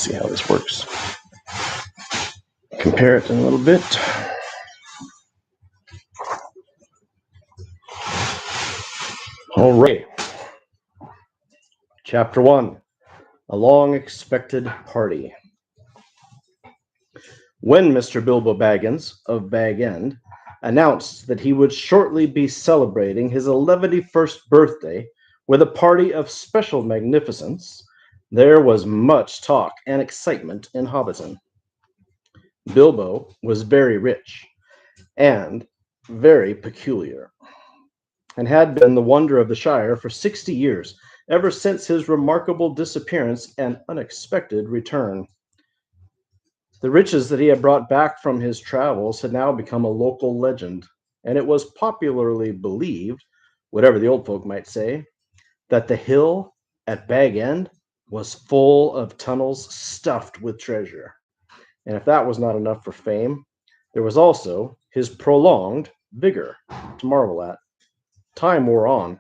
see how this works. Compare it in a little bit. All right. Chapter 1, A Long-Expected Party. When Mr. Bilbo Baggins of Bag End announced that he would shortly be celebrating his 11st birthday with a party of special magnificence, there was much talk and excitement in Hobbiton. Bilbo was very rich and very peculiar, and had been the wonder of the Shire for 60 years, ever since his remarkable disappearance and unexpected return. The riches that he had brought back from his travels had now become a local legend, and it was popularly believed, whatever the old folk might say, that the hill at Bag End was full of tunnels stuffed with treasure. And if that was not enough for fame, there was also his prolonged vigor to marvel at. Time wore on,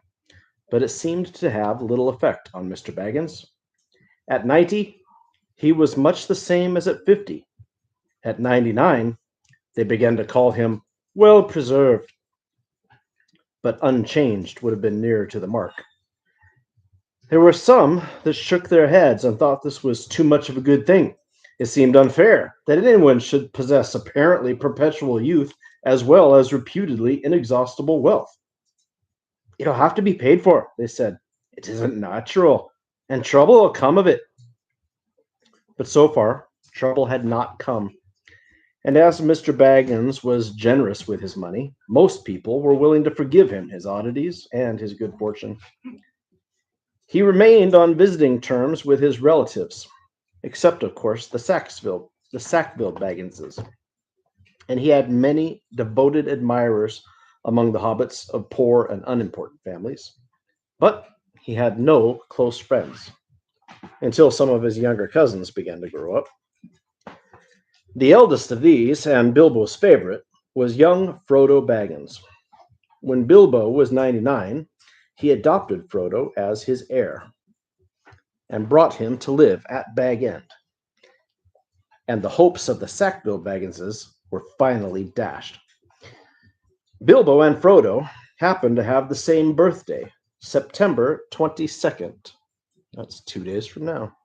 but it seemed to have little effect on Mr. Baggins. At 90, he was much the same as at 50. At 99, they began to call him well preserved, but unchanged would have been nearer to the mark. There were some that shook their heads and thought this was too much of a good thing. It seemed unfair that anyone should possess apparently perpetual youth as well as reputedly inexhaustible wealth. It'll have to be paid for, they said. It isn't natural, and trouble will come of it. But so far, trouble had not come. And as Mr. Baggins was generous with his money, most people were willing to forgive him his oddities and his good fortune. He remained on visiting terms with his relatives, except, of course, the Sackville Bagginses. And he had many devoted admirers among the hobbits of poor and unimportant families. But he had no close friends, until some of his younger cousins began to grow up. The eldest of these, and Bilbo's favorite, was young Frodo Baggins. When Bilbo was 99, he adopted Frodo as his heir and brought him to live at Bag End. And the hopes of the Sackville Bagginses were finally dashed. Bilbo and Frodo happened to have the same birthday, September 22nd. That's 2 days from now.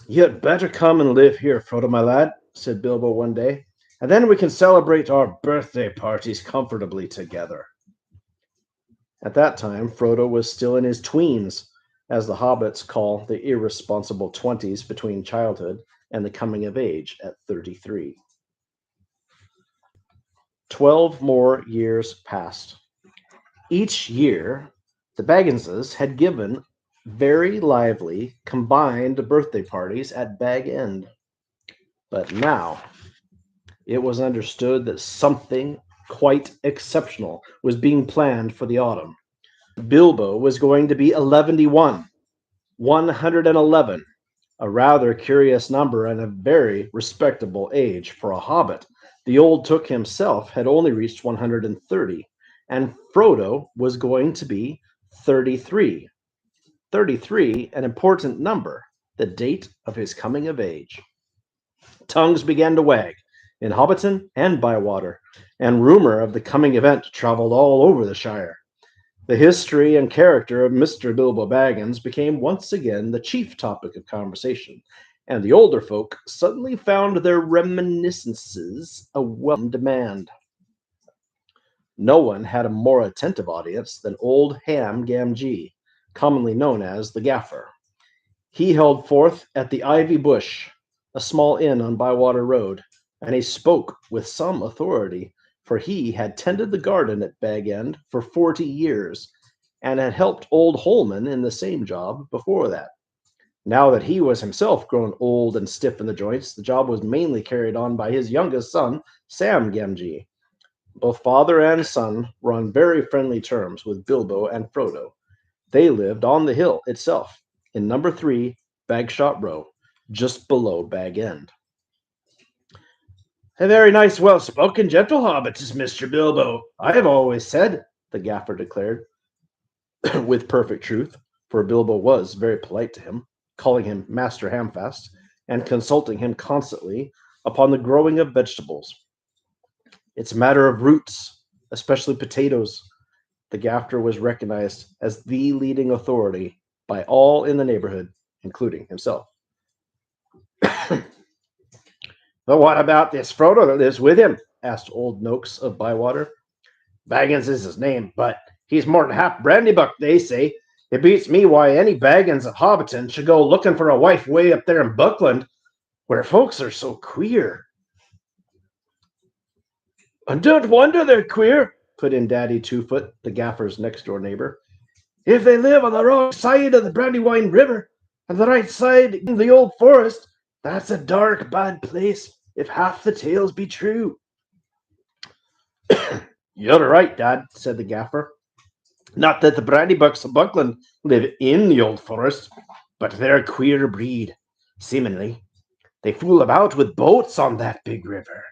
"You'd better come and live here, Frodo, my lad," said Bilbo one day, "and then we can celebrate our birthday parties comfortably together." At that time, Frodo was still in his tweens, as the hobbits call the irresponsible 20s between childhood and the coming of age at 33. 12 more years passed. Each year, the Bagginses had given very lively combined birthday parties at Bag End. But now it was understood that something quite exceptional was being planned for the autumn. Bilbo was going to be 111, a rather curious number and a very respectable age for a hobbit. The old Took himself had only reached 130, and Frodo was going to be 33. 33, an important number, the date of his coming of age. Tongues began to wag in Hobbiton and Bywater, and rumor of the coming event traveled all over the Shire. The history and character of Mr. Bilbo Baggins became once again the chief topic of conversation, and the older folk suddenly found their reminiscences a welcome demand. No one had a more attentive audience than old Ham Gamgee, commonly known as the Gaffer. He held forth at the Ivy Bush, a small inn on Bywater Road, and he spoke with some authority, for he had tended the garden at Bag End for 40 years, and had helped old Holman in the same job before that. Now that he was himself grown old and stiff in the joints, the job was mainly carried on by his youngest son, Sam Gamgee. Both father and son were on very friendly terms with Bilbo and Frodo. They lived on the hill itself, in number 3, Bagshot Row, just below Bag End. "A very nice, well-spoken, gentle hobbit is Mr. Bilbo, I have always said," the Gaffer declared, with perfect truth, for Bilbo was very polite to him, calling him Master Hamfast, and consulting him constantly upon the growing of vegetables. It's a matter of roots, especially potatoes. The Gaffer was recognized as the leading authority by all in the neighborhood, including himself. But what about this Frodo that lives with him? Asked old Noakes of Bywater. Baggins is his name, but he's more than half Brandybuck, they say. It beats me why any Baggins of Hobbiton should go looking for a wife way up there in Buckland, where folks are so queer. And don't wonder they're queer, put in Daddy Two-Foot, the Gaffer's next-door neighbor. If they live on the wrong side of the Brandywine River and the right side in the old forest, that's a dark, bad place, if half the tales be true. You're right, Dad, said the Gaffer. Not that the Brandybucks of Buckland live in the old forest, but they're a queer breed, seemingly. They fool about with boats on that big river,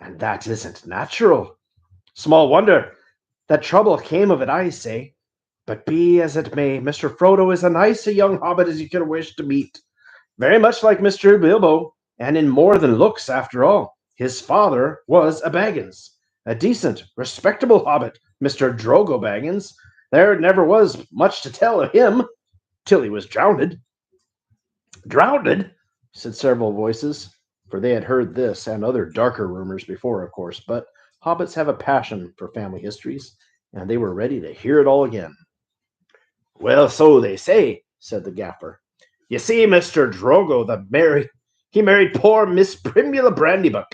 and that isn't natural. Small wonder that trouble came of it, I say. But be as it may, Mr. Frodo is as nice a young hobbit as you could wish to meet. Very much like Mr. Bilbo, and in more than looks, after all. His father was a Baggins, a decent, respectable hobbit, Mr. Drogo Baggins. There never was much to tell of him, till he was drowned. Drowned? Said several voices, for they had heard this and other darker rumors before, of course, but hobbits have a passion for family histories, and they were ready to hear it all again. Well, so they say, said the Gaffer. You see, Mr. Drogo, he married poor Miss Primula Brandybuck.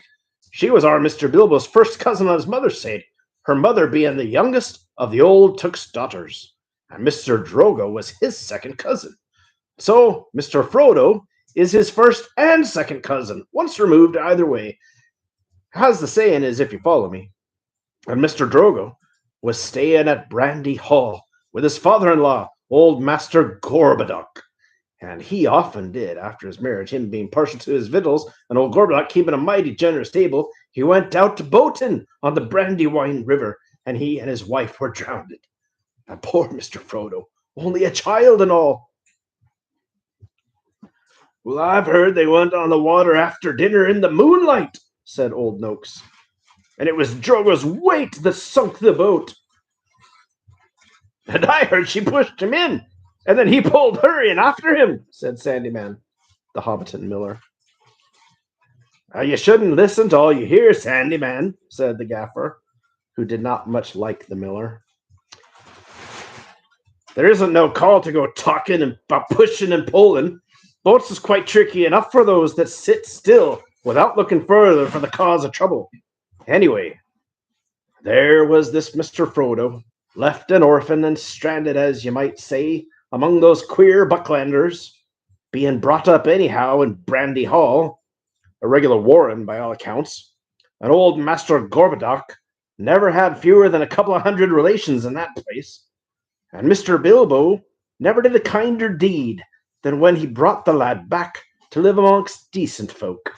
She was our Mr. Bilbo's first cousin on his mother's side, her mother being the youngest of the old Took's daughters, and Mr. Drogo was his second cousin. So Mr. Frodo is his first and second cousin, once removed either way, as the saying is, if you follow me. And Mr. Drogo was staying at Brandy Hall with his father-in-law, old Master Gorboduc. And he often did, after his marriage, him being partial to his victuals, and old Gorboduc keeping a mighty generous table, he went out to boating on the Brandywine River, and he and his wife were drowned. And poor Mr. Frodo, only a child and all. Well, I've heard they went on the water after dinner in the moonlight, said old Noakes. And it was Drogo's weight that sunk the boat. And I heard she pushed him in, and then he pulled her in after him, said Sandyman, the Hobbiton miller. You shouldn't listen to all you hear, Sandyman, said the Gaffer, who did not much like the miller. There isn't no call to go talking about pushing and pulling. Boats is quite tricky enough for those that sit still without looking further for the cause of trouble. Anyway, there was this Mr. Frodo, left an orphan and stranded, as you might say, among those queer Bucklanders, being brought up anyhow in Brandy Hall, a regular warren by all accounts. And old Master Gorboduc never had fewer than a couple of hundred relations in that place. And Mr. Bilbo never did a kinder deed than when he brought the lad back to live amongst decent folk.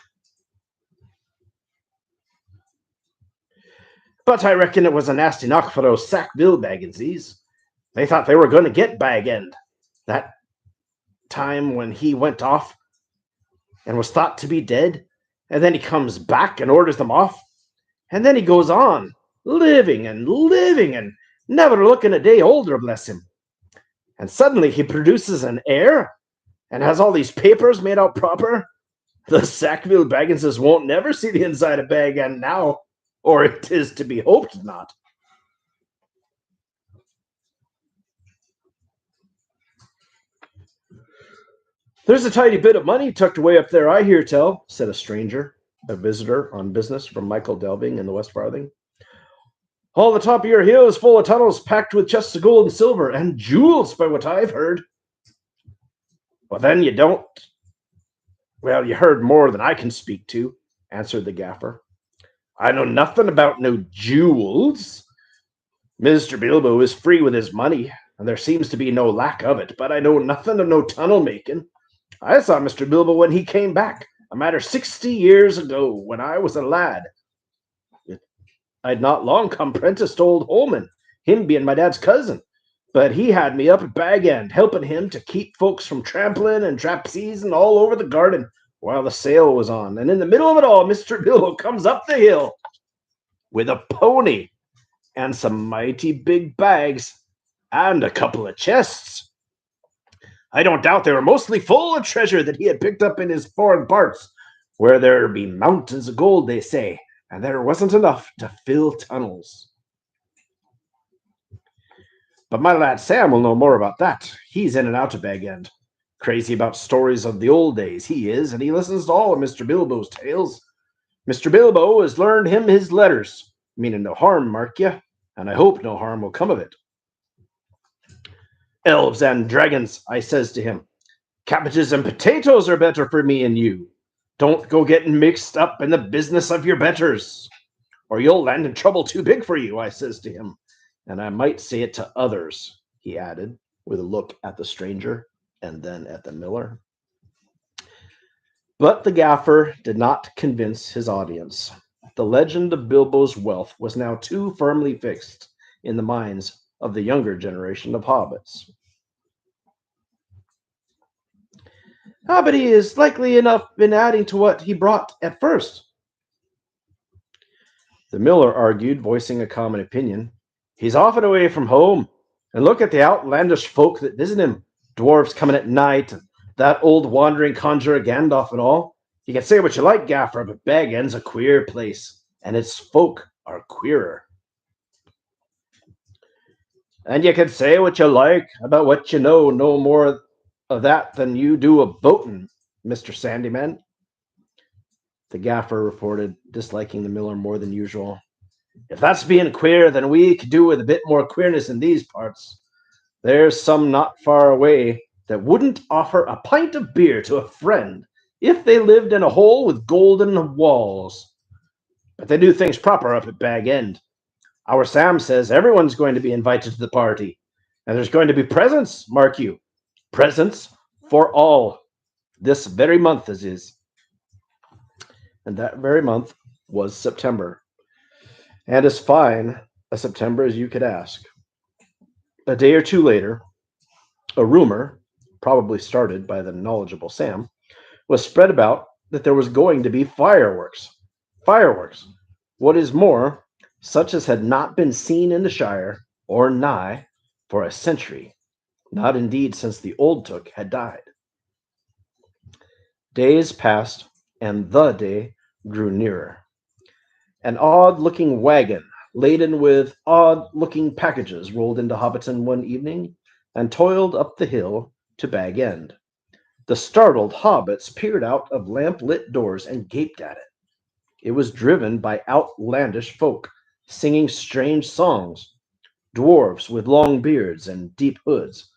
But I reckon it was a nasty knock for those Sackville Bagginses. They thought they were going to get Bag End that time when he went off and was thought to be dead, and then he comes back and orders them off, and then he goes on, living and never looking a day older, bless him. And suddenly he produces an heir and has all these papers made out proper. The Sackville Bagginses won't never see the inside of Bag End now, or it is to be hoped not. There's a tidy bit of money tucked away up there, I hear tell, said a stranger, a visitor on business from Michael Delving in the West Farthing. All the top of your hill is full of tunnels packed with chests of gold and silver and jewels, by what I've heard. Well, then you don't. Well, you heard more than I can speak to, answered the Gaffer. I know nothing about no jewels. Mr. Bilbo is free with his money, and there seems to be no lack of it, but I know nothing of no tunnel making. I saw Mr. Bilbo when he came back, a matter 60 years ago, when I was a lad. I'd not long come prentice to old Holman, him being my dad's cousin, But he had me up at Bag End, helping him to keep folks from trampling and trapesing all over the garden while the sale was on. And in the middle of it all, Mr. Bilbo comes up the hill with a pony and some mighty big bags and a couple of chests. I don't doubt they were mostly full of treasure that he had picked up in his foreign parts, where there be mountains of gold, they say, and there wasn't enough to fill tunnels. But my lad Sam will know more about that. He's in and out of Bag End. Crazy about stories of the old days, he is, and he listens to all of Mr. Bilbo's tales. Mr. Bilbo has learned him his letters, meaning no harm, mark ye, and I hope no harm will come of it. Elves and dragons, I says to him, cabbages and potatoes are better for me and you. Don't go getting mixed up in the business of your betters, or you'll land in trouble too big for you, I says to him. And I might say it to others, he added, with a look at the stranger and then at the miller. But the gaffer did not convince his audience. The legend of Bilbo's wealth was now too firmly fixed in the minds of the younger generation of hobbits. Ah, but he is likely enough been adding to what he brought at first, the miller argued, voicing a common opinion. He's often away from home, and look at the outlandish folk that visit him. Dwarves coming at night, and that old wandering conjurer Gandalf and all. You can say what you like, Gaffer, but Bag End's a queer place, and its folk are queerer. And you can say what you like about what you know no more of that than you do of boating, Mr. Sandyman, the gaffer reported, disliking the miller more than usual. If that's being queer, then we could do with a bit more queerness in these parts. There's some not far away that wouldn't offer a pint of beer to a friend if they lived in a hole with golden walls. But they do things proper up at Bag End. Our Sam says everyone's going to be invited to the party, and there's going to be presents, mark you. Presents for all, this very month as is. And that very month was September, and as fine a September as you could ask. A day or two later, a rumor, probably started by the knowledgeable Sam, was spread about that there was going to be fireworks. Fireworks! What is more, such as had not been seen in the Shire, or nigh, for a century, not indeed since the old Took had died. Days passed, and the day grew nearer. An odd-looking wagon, laden with odd-looking packages, rolled into Hobbiton one evening and toiled up the hill to Bag End. The startled hobbits peered out of lamp-lit doors and gaped at it. It was driven by outlandish folk, singing strange songs, dwarfs with long beards and deep hoods.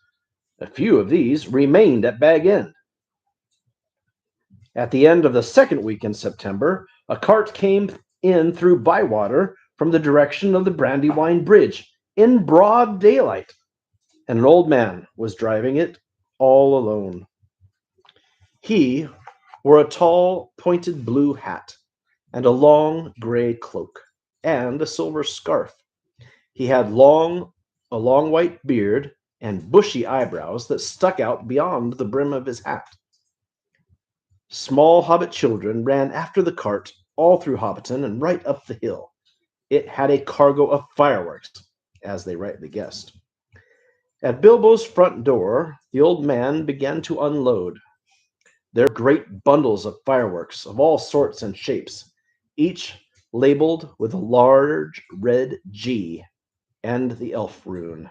A few of these remained at Bag End. At the end of the second week in September, a cart came in through Bywater from the direction of the Brandywine Bridge in broad daylight, and an old man was driving it all alone. He wore a tall, pointed blue hat and a long gray cloak and a silver scarf. He had a long white beard and bushy eyebrows that stuck out beyond the brim of his hat. Small hobbit children ran after the cart all through Hobbiton and right up the hill. It had a cargo of fireworks, as they rightly guessed. At Bilbo's front door, the old man began to unload. There were great bundles of fireworks of all sorts and shapes, each labeled with a large red G and the elf rune.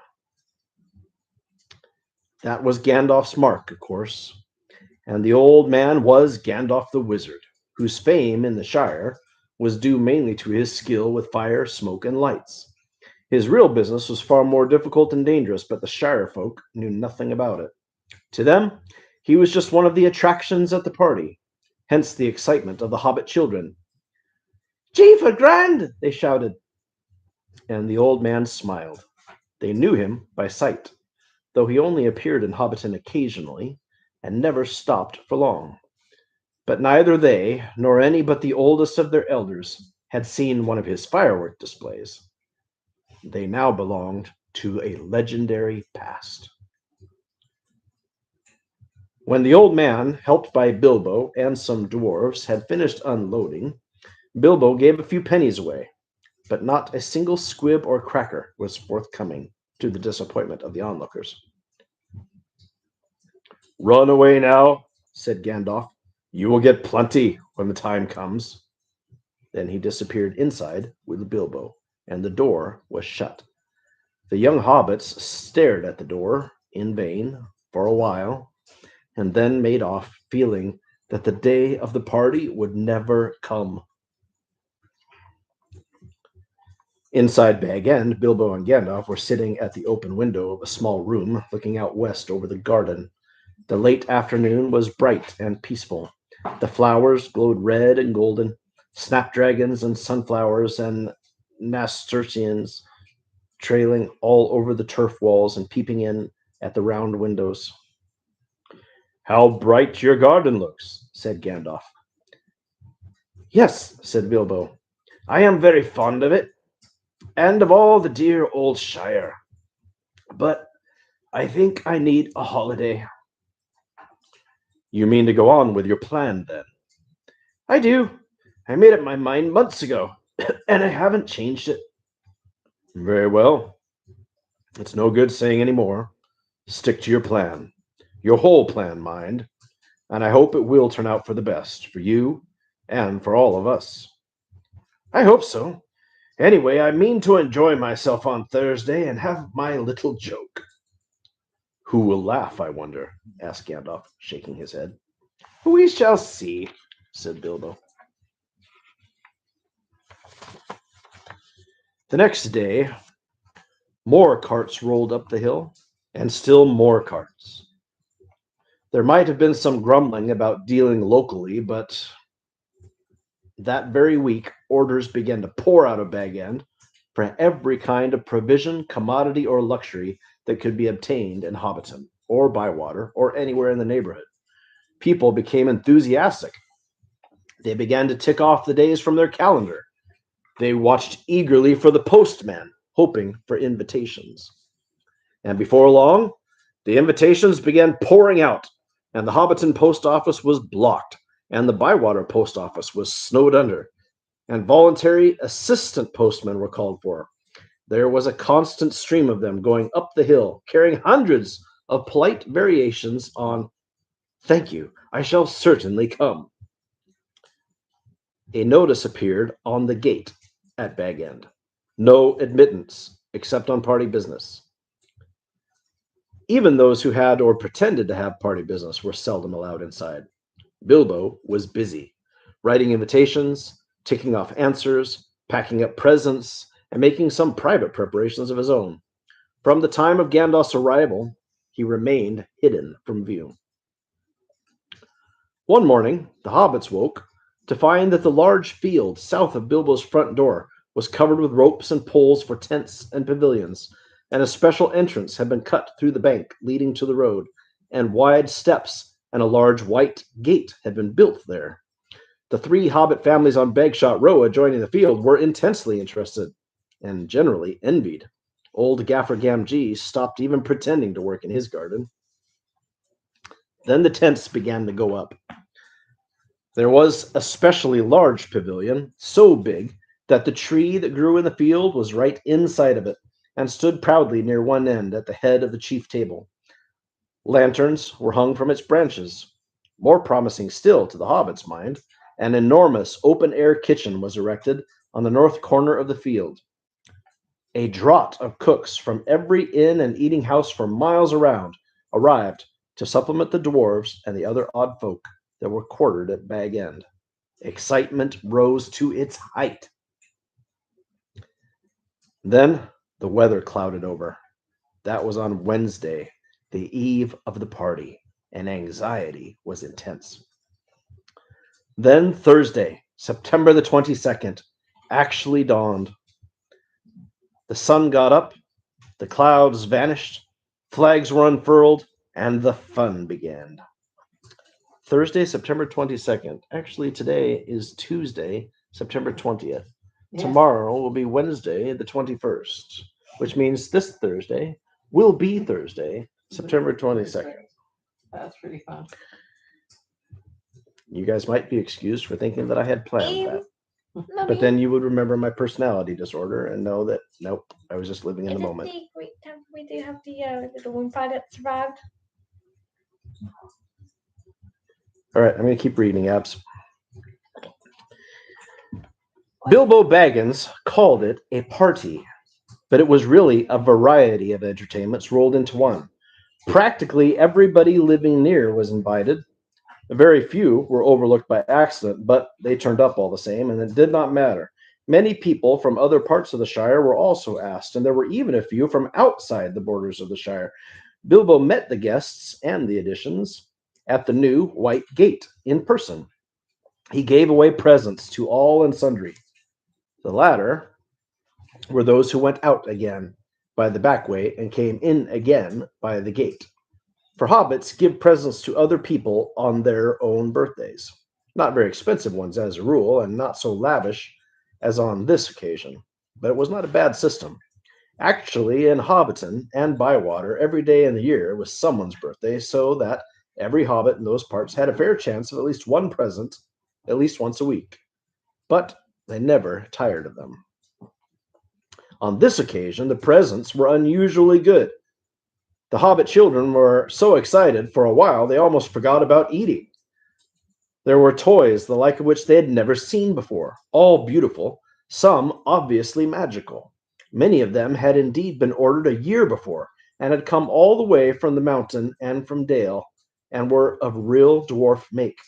That was Gandalf's mark, of course. And the old man was Gandalf the Wizard, whose fame in the Shire was due mainly to his skill with fire, smoke, and lights. His real business was far more difficult and dangerous, but the Shire folk knew nothing about it. To them, he was just one of the attractions at the party, hence the excitement of the hobbit children. "Jeepher grand!" they shouted, and the old man smiled. They knew him by sight, though he only appeared in Hobbiton occasionally, and never stopped for long. But neither they, nor any but the oldest of their elders, had seen one of his firework displays. They now belonged to a legendary past. When the old man, helped by Bilbo and some dwarves, had finished unloading, Bilbo gave a few pennies away, but not a single squib or cracker was forthcoming, to the disappointment of the onlookers. "Run away now," said Gandalf. "You will get plenty when the time comes." Then he disappeared inside with Bilbo, and the door was shut. The young hobbits stared at the door in vain for a while, and then made off, feeling that the day of the party would never come. Inside Bag End, Bilbo and Gandalf were sitting at the open window of a small room, looking out west over the garden. The late afternoon was bright and peaceful. The flowers glowed red and golden, snapdragons and sunflowers and nasturtiums trailing all over the turf walls and peeping in at the round windows. "How bright your garden looks," said Gandalf. "Yes," said Bilbo, "I am very fond of it, and of all the dear old Shire. But I think I need a holiday." "You mean to go on with your plan, then?" "I do. I made up my mind months ago, and I haven't changed it." "Very well. It's no good saying any more. Stick to your plan. Your whole plan, mind. And I hope it will turn out for the best, for you and for all of us." "I hope so. Anyway, I mean to enjoy myself on Thursday and have my little joke." "Who will laugh, I wonder?" asked Gandalf, shaking his head. We shall see, said Bilbo. The next day, more carts rolled up the hill, and still more carts. There might have been some grumbling about dealing locally, but that very week orders began to pour out of Bag End for every kind of provision, commodity, or luxury that could be obtained in Hobbiton, or Bywater, or anywhere in the neighborhood. People became enthusiastic. They began to tick off the days from their calendar. They watched eagerly for the postman, hoping for invitations. And before long, the invitations began pouring out, and the Hobbiton post office was blocked, and the Bywater post office was snowed under, and voluntary assistant postmen were called for. There was a constant stream of them going up the hill, carrying hundreds of polite variations on "Thank you, I shall certainly come." A notice appeared on the gate at Bag End. No admittance, except on party business. Even those who had or pretended to have party business were seldom allowed inside. Bilbo was busy, writing invitations, ticking off answers, packing up presents, and making some private preparations of his own. From the time of Gandalf's arrival, he remained hidden from view. One morning, the hobbits woke to find that the large field south of Bilbo's front door was covered with ropes and poles for tents and pavilions, and a special entrance had been cut through the bank leading to the road, and wide steps and a large white gate had been built there. The three hobbit families on Bagshot Row adjoining the field were intensely interested, and generally envied. Old Gaffer Gamgee stopped even pretending to work in his garden. Then the tents began to go up. There was a specially large pavilion, so big that the tree that grew in the field was right inside of it, and stood proudly near one end at the head of the chief table. Lanterns were hung from its branches. More promising still to the hobbit's mind, an enormous open-air kitchen was erected on the north corner of the field. A draught of cooks from every inn and eating house for miles around arrived to supplement the dwarves and the other odd folk that were quartered at Bag End. Excitement rose to its height. Then the weather clouded over. That was on Wednesday, the eve of the party, and anxiety was intense. Then Thursday, September the 22nd, actually dawned. The sun got up, the clouds vanished, flags were unfurled, and the fun began. Thursday, September 22nd. Actually, today is Tuesday, September 20th. Yeah. Tomorrow will be Wednesday, the 21st. which means this Thursday will be Thursday, September 22nd. That's pretty fun. You guys might be excused for thinking that I had planned that. Mommy, But then you would remember my personality disorder and know that, nope, I was just living in the is it moment. the great time we do have the one fire that survived? All right, I'm going to keep reading, Abs. Bilbo Baggins called it a party, but it was really a variety of entertainments rolled into one. Practically everybody living near was invited. Very few were overlooked by accident, but they turned up all the same, and it did not matter. Many people from other parts of the Shire were also asked, and there were even a few from outside the borders of the Shire. Bilbo met the guests and the additions at the new White Gate in person. He gave away presents to all and sundry. The latter were those who went out again by the back way and came in again by the gate. For hobbits, give presents to other people on their own birthdays. Not very expensive ones as a rule, and not so lavish as on this occasion. But it was not a bad system. Actually, in Hobbiton and Bywater, every day in the year was someone's birthday, so that every hobbit in those parts had a fair chance of at least one present at least once a week. But they never tired of them. On this occasion, the presents were unusually good. The hobbit children were so excited for a while they almost forgot about eating. There were toys the like of which they had never seen before, all beautiful, some obviously magical. Many of them had indeed been ordered a year before, and had come all the way from the mountain and from Dale, and were of real dwarf make.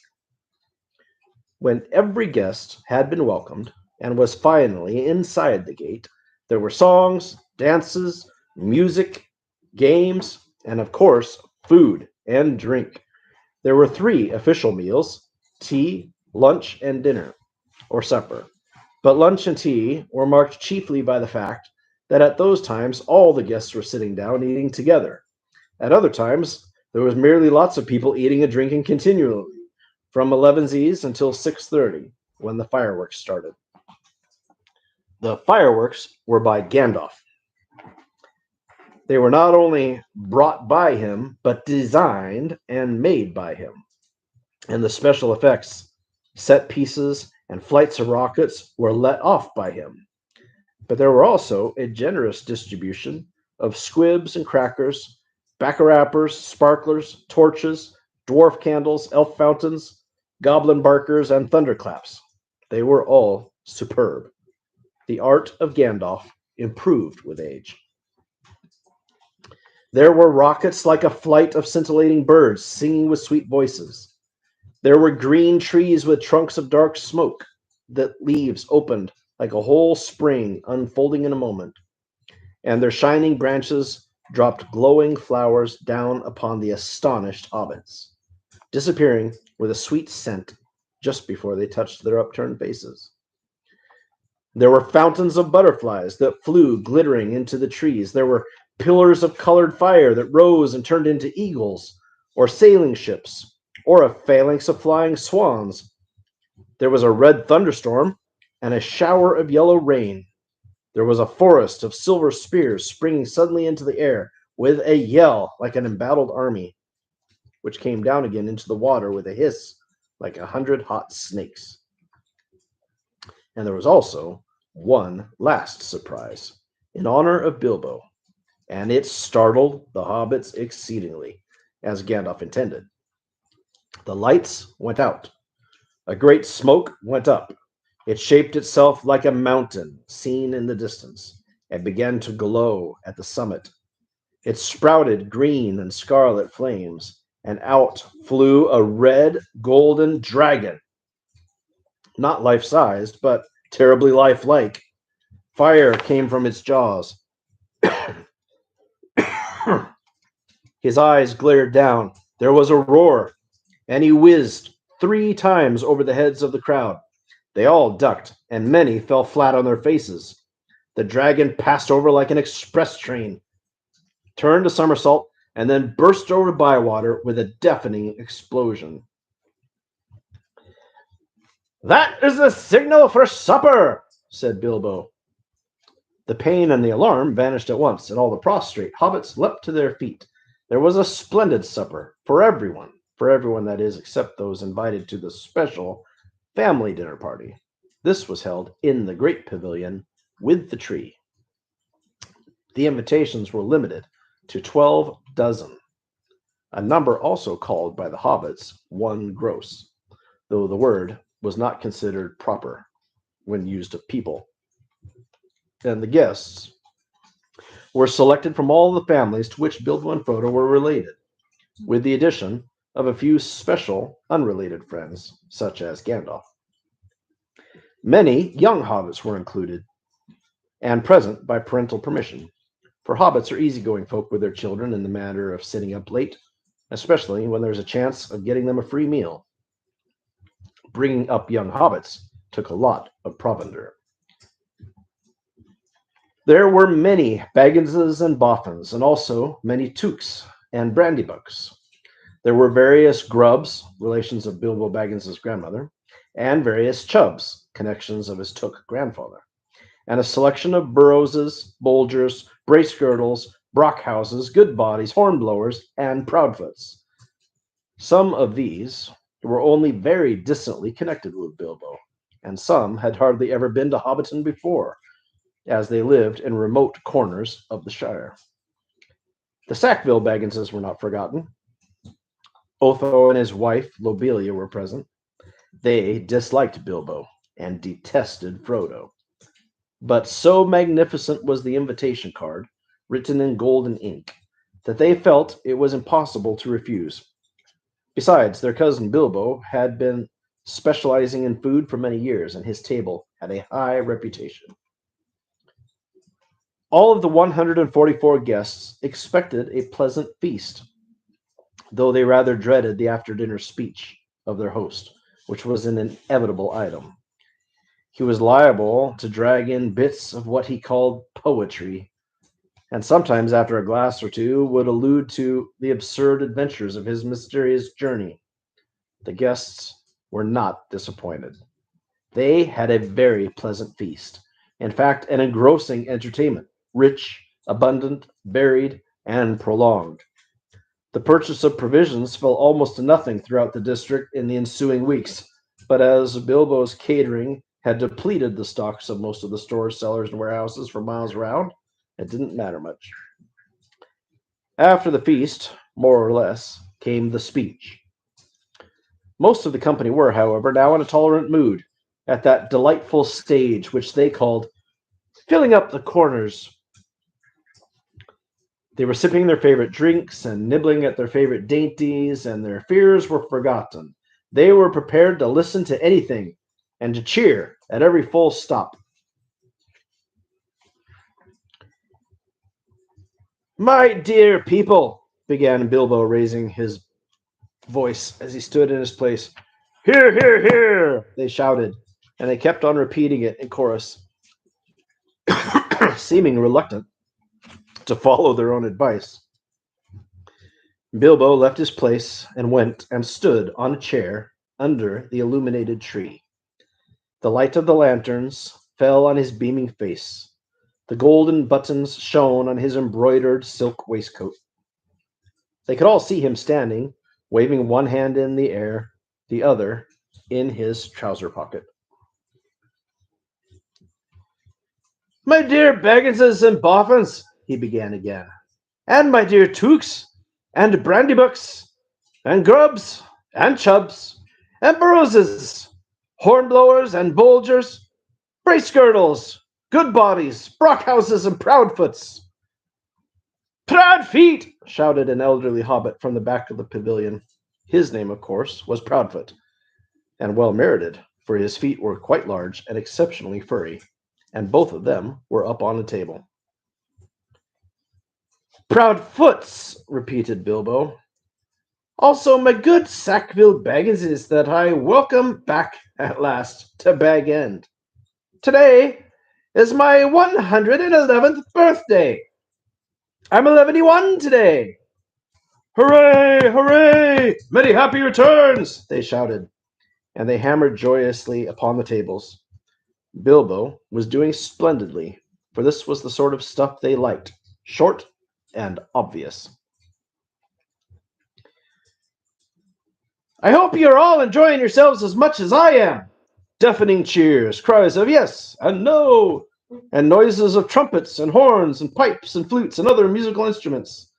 When every guest had been welcomed, and was finally inside the gate, there were songs, dances, music, games, and of course, food and drink. There were three official meals: tea, lunch, and dinner, or supper. But lunch and tea were marked chiefly by the fact that at those times all the guests were sitting down eating together. At other times, there was merely lots of people eating and drinking continually, from 11's until 6:30, when the fireworks started. The fireworks were by Gandalf. They were not only brought by him, but designed and made by him. And the special effects, set pieces, and flights of rockets were let off by him. But there were also a generous distribution of squibs and crackers, bacca-rappers, sparklers, torches, dwarf candles, elf fountains, goblin barkers, and thunderclaps. They were all superb. The art of Gandalf improved with age. There were rockets like a flight of scintillating birds singing with sweet voices. There were green trees with trunks of dark smoke, that leaves opened like a whole spring unfolding in a moment, and their shining branches dropped glowing flowers down upon the astonished hobbits, disappearing with a sweet scent just before they touched their upturned faces. There were fountains of butterflies that flew glittering into the trees. There were pillars of colored fire that rose and turned into eagles, or sailing ships, or a phalanx of flying swans. There was a red thunderstorm and a shower of yellow rain. There was a forest of silver spears springing suddenly into the air with a yell like an embattled army, which came down again into the water with a hiss like 100 hot snakes. And there was also one last surprise in honor of Bilbo, and it startled the hobbits exceedingly, as Gandalf intended. The lights went out. A great smoke went up. It shaped itself like a mountain seen in the distance, and began to glow at the summit. It sprouted green and scarlet flames, and out flew a red golden dragon, not life-sized, but terribly lifelike. Fire came from its jaws. His eyes glared down. There was a roar, and he whizzed 3 times over the heads of the crowd. They all ducked, and many fell flat on their faces. The dragon passed over like an express train, turned a somersault, and then burst over Bywater with a deafening explosion. "That is the signal for supper," said Bilbo. The pain and the alarm vanished at once, and all the prostrate hobbits leapt to their feet. There was a splendid supper for everyone that is, except those invited to the special family dinner party. This was held in the great pavilion with the tree. The invitations were limited to 12 dozen, a number also called by the hobbits one gross, though the word was not considered proper when used of people. And the guests were selected from all the families to which Bilbo and Frodo were related, with the addition of a few special unrelated friends, such as Gandalf. Many young hobbits were included and present by parental permission, for hobbits are easygoing folk with their children in the matter of sitting up late, especially when there's a chance of getting them a free meal. Bringing up young hobbits took a lot of provender. There were many Bagginses and Boffins, and also many Tooks and Brandybucks. There were various Grubbs, relations of Bilbo Baggins's grandmother, and various Chubbs, connections of his Took grandfather, and a selection of Burrowses, Bolgers, Bracegirdles, Brockhouses, Goodbodies, Hornblowers, and Proudfoots. Some of these were only very distantly connected with Bilbo, and some had hardly ever been to Hobbiton before, as they lived in remote corners of the Shire. The Sackville Bagginses were not forgotten. Otho and his wife, Lobelia, were present. They disliked Bilbo and detested Frodo. But so magnificent was the invitation card, written in golden ink, that they felt it was impossible to refuse. Besides, their cousin Bilbo had been specializing in food for many years, and his table had a high reputation. All of the 144 guests expected a pleasant feast, though they rather dreaded the after dinner speech of their host, which was an inevitable item. He was liable to drag in bits of what he called poetry, and sometimes after a glass or two would allude to the absurd adventures of his mysterious journey. The guests were not disappointed. They had a very pleasant feast, in fact, an engrossing entertainment, rich, abundant, varied, and prolonged. The purchase of provisions fell almost to nothing throughout the district in the ensuing weeks, but as Bilbo's catering had depleted the stocks of most of the stores, cellars, and warehouses for miles around, it didn't matter much. After the feast, more or less, came the speech. Most of the company were, however, now in a tolerant mood, at that delightful stage which they called filling up the corners. They were sipping their favorite drinks and nibbling at their favorite dainties, and their fears were forgotten. They were prepared to listen to anything and to cheer at every full stop. My dear people, began Bilbo, raising his voice as he stood in his place. Hear, hear, hear, they shouted, and they kept on repeating it in chorus, seeming reluctant to follow their own advice. Bilbo left his place and went and stood on a chair under the illuminated tree. The light of the lanterns fell on his beaming face. The golden buttons shone on his embroidered silk waistcoat. They could all see him standing, waving one hand in the air, the other in his trouser pocket. My dear Bagginses and Boffins, he began again, and my dear Tooks, and Brandybucks, and Grubbs, and Chubbs, and Burrowses, Hornblowers, and Bolgers, Bracegirdles, Goodbodies, Brockhouses, and Proudfoots. Proud feet! Shouted an elderly hobbit from the back of the pavilion. His name, of course, was Proudfoot, and well merited, for his feet were quite large and exceptionally furry, and both of them were up on the table. Proudfoots, repeated Bilbo. Also, my good Sackville Bagginses that I welcome back at last to Bag End. Today is my 111th birthday. I'm 11 today. Hooray! Hooray! Many happy returns! They shouted, and they hammered joyously upon the tables. Bilbo was doing splendidly, for this was the sort of stuff they liked, short and obvious. I hope you're all enjoying yourselves as much as I am. Deafening cheers, cries of yes and no, and noises of trumpets and horns and pipes and flutes and other musical instruments.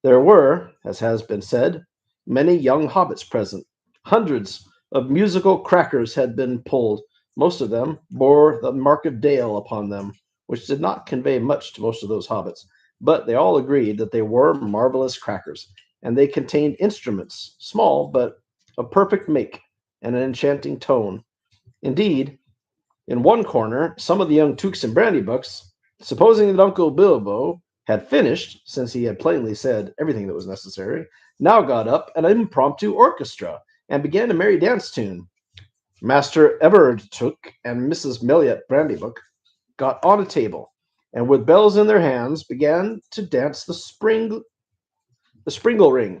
There were, as has been said, many young hobbits present. Hundreds of musical crackers had been pulled. Most of them bore the mark of Dale upon them, which did not convey much to most of those hobbits, but they all agreed that they were marvelous crackers, and they contained instruments, small but of perfect make and an enchanting tone. Indeed, in one corner, some of the young Tooks and Brandybucks, supposing that Uncle Bilbo had finished, since he had plainly said everything that was necessary, now got up an impromptu orchestra and began a merry dance tune. Master Everard Took and Mrs. Melliot Brandybuck got on a table, and with bells in their hands began to dance the Springle Ring,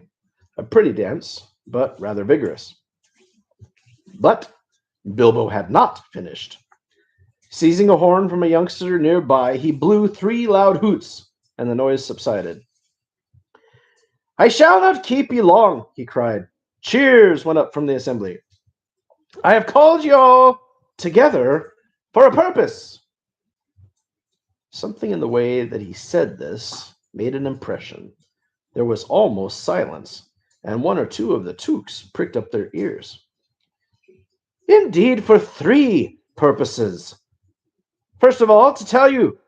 a pretty dance, but rather vigorous. But Bilbo had not finished. Seizing a horn from a youngster nearby, he blew 3 loud hoots, and the noise subsided. I shall not keep you long, he cried. Cheers went up from the assembly. I have called you all together for a purpose. Something in the way that he said this made an impression. There was almost silence, and one or two of the Tooks pricked up their ears. Indeed, for 3 purposes. First of all, to tell you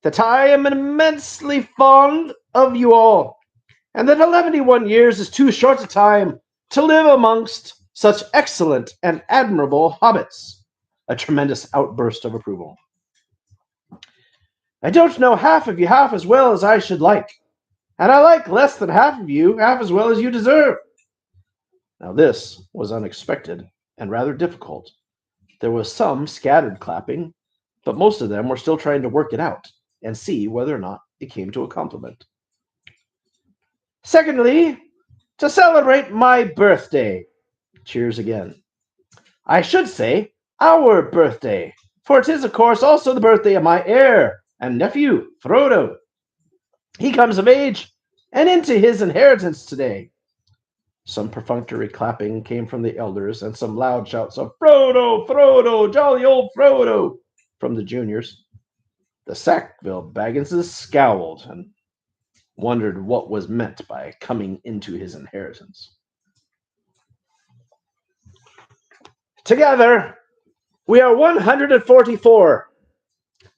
that I am immensely fond of you all, and that 11 years is too short a time to live amongst such excellent and admirable hobbits. A tremendous outburst of approval. I don't know half of you half as well as I should like, and I like less than half of you half as well as you deserve. Now this was unexpected and rather difficult. There was some scattered clapping, but most of them were still trying to work it out and see whether or not it came to a compliment. Secondly, to celebrate my birthday. Cheers again. I should say our birthday, for it is, of course, also the birthday of my heir and nephew, Frodo. He comes of age and into his inheritance today. Some perfunctory clapping came from the elders, and some loud shouts of Frodo, Frodo, jolly old Frodo from the juniors. The Sackville Bagginses scowled and wondered what was meant by coming into his inheritance. Together, we are 144.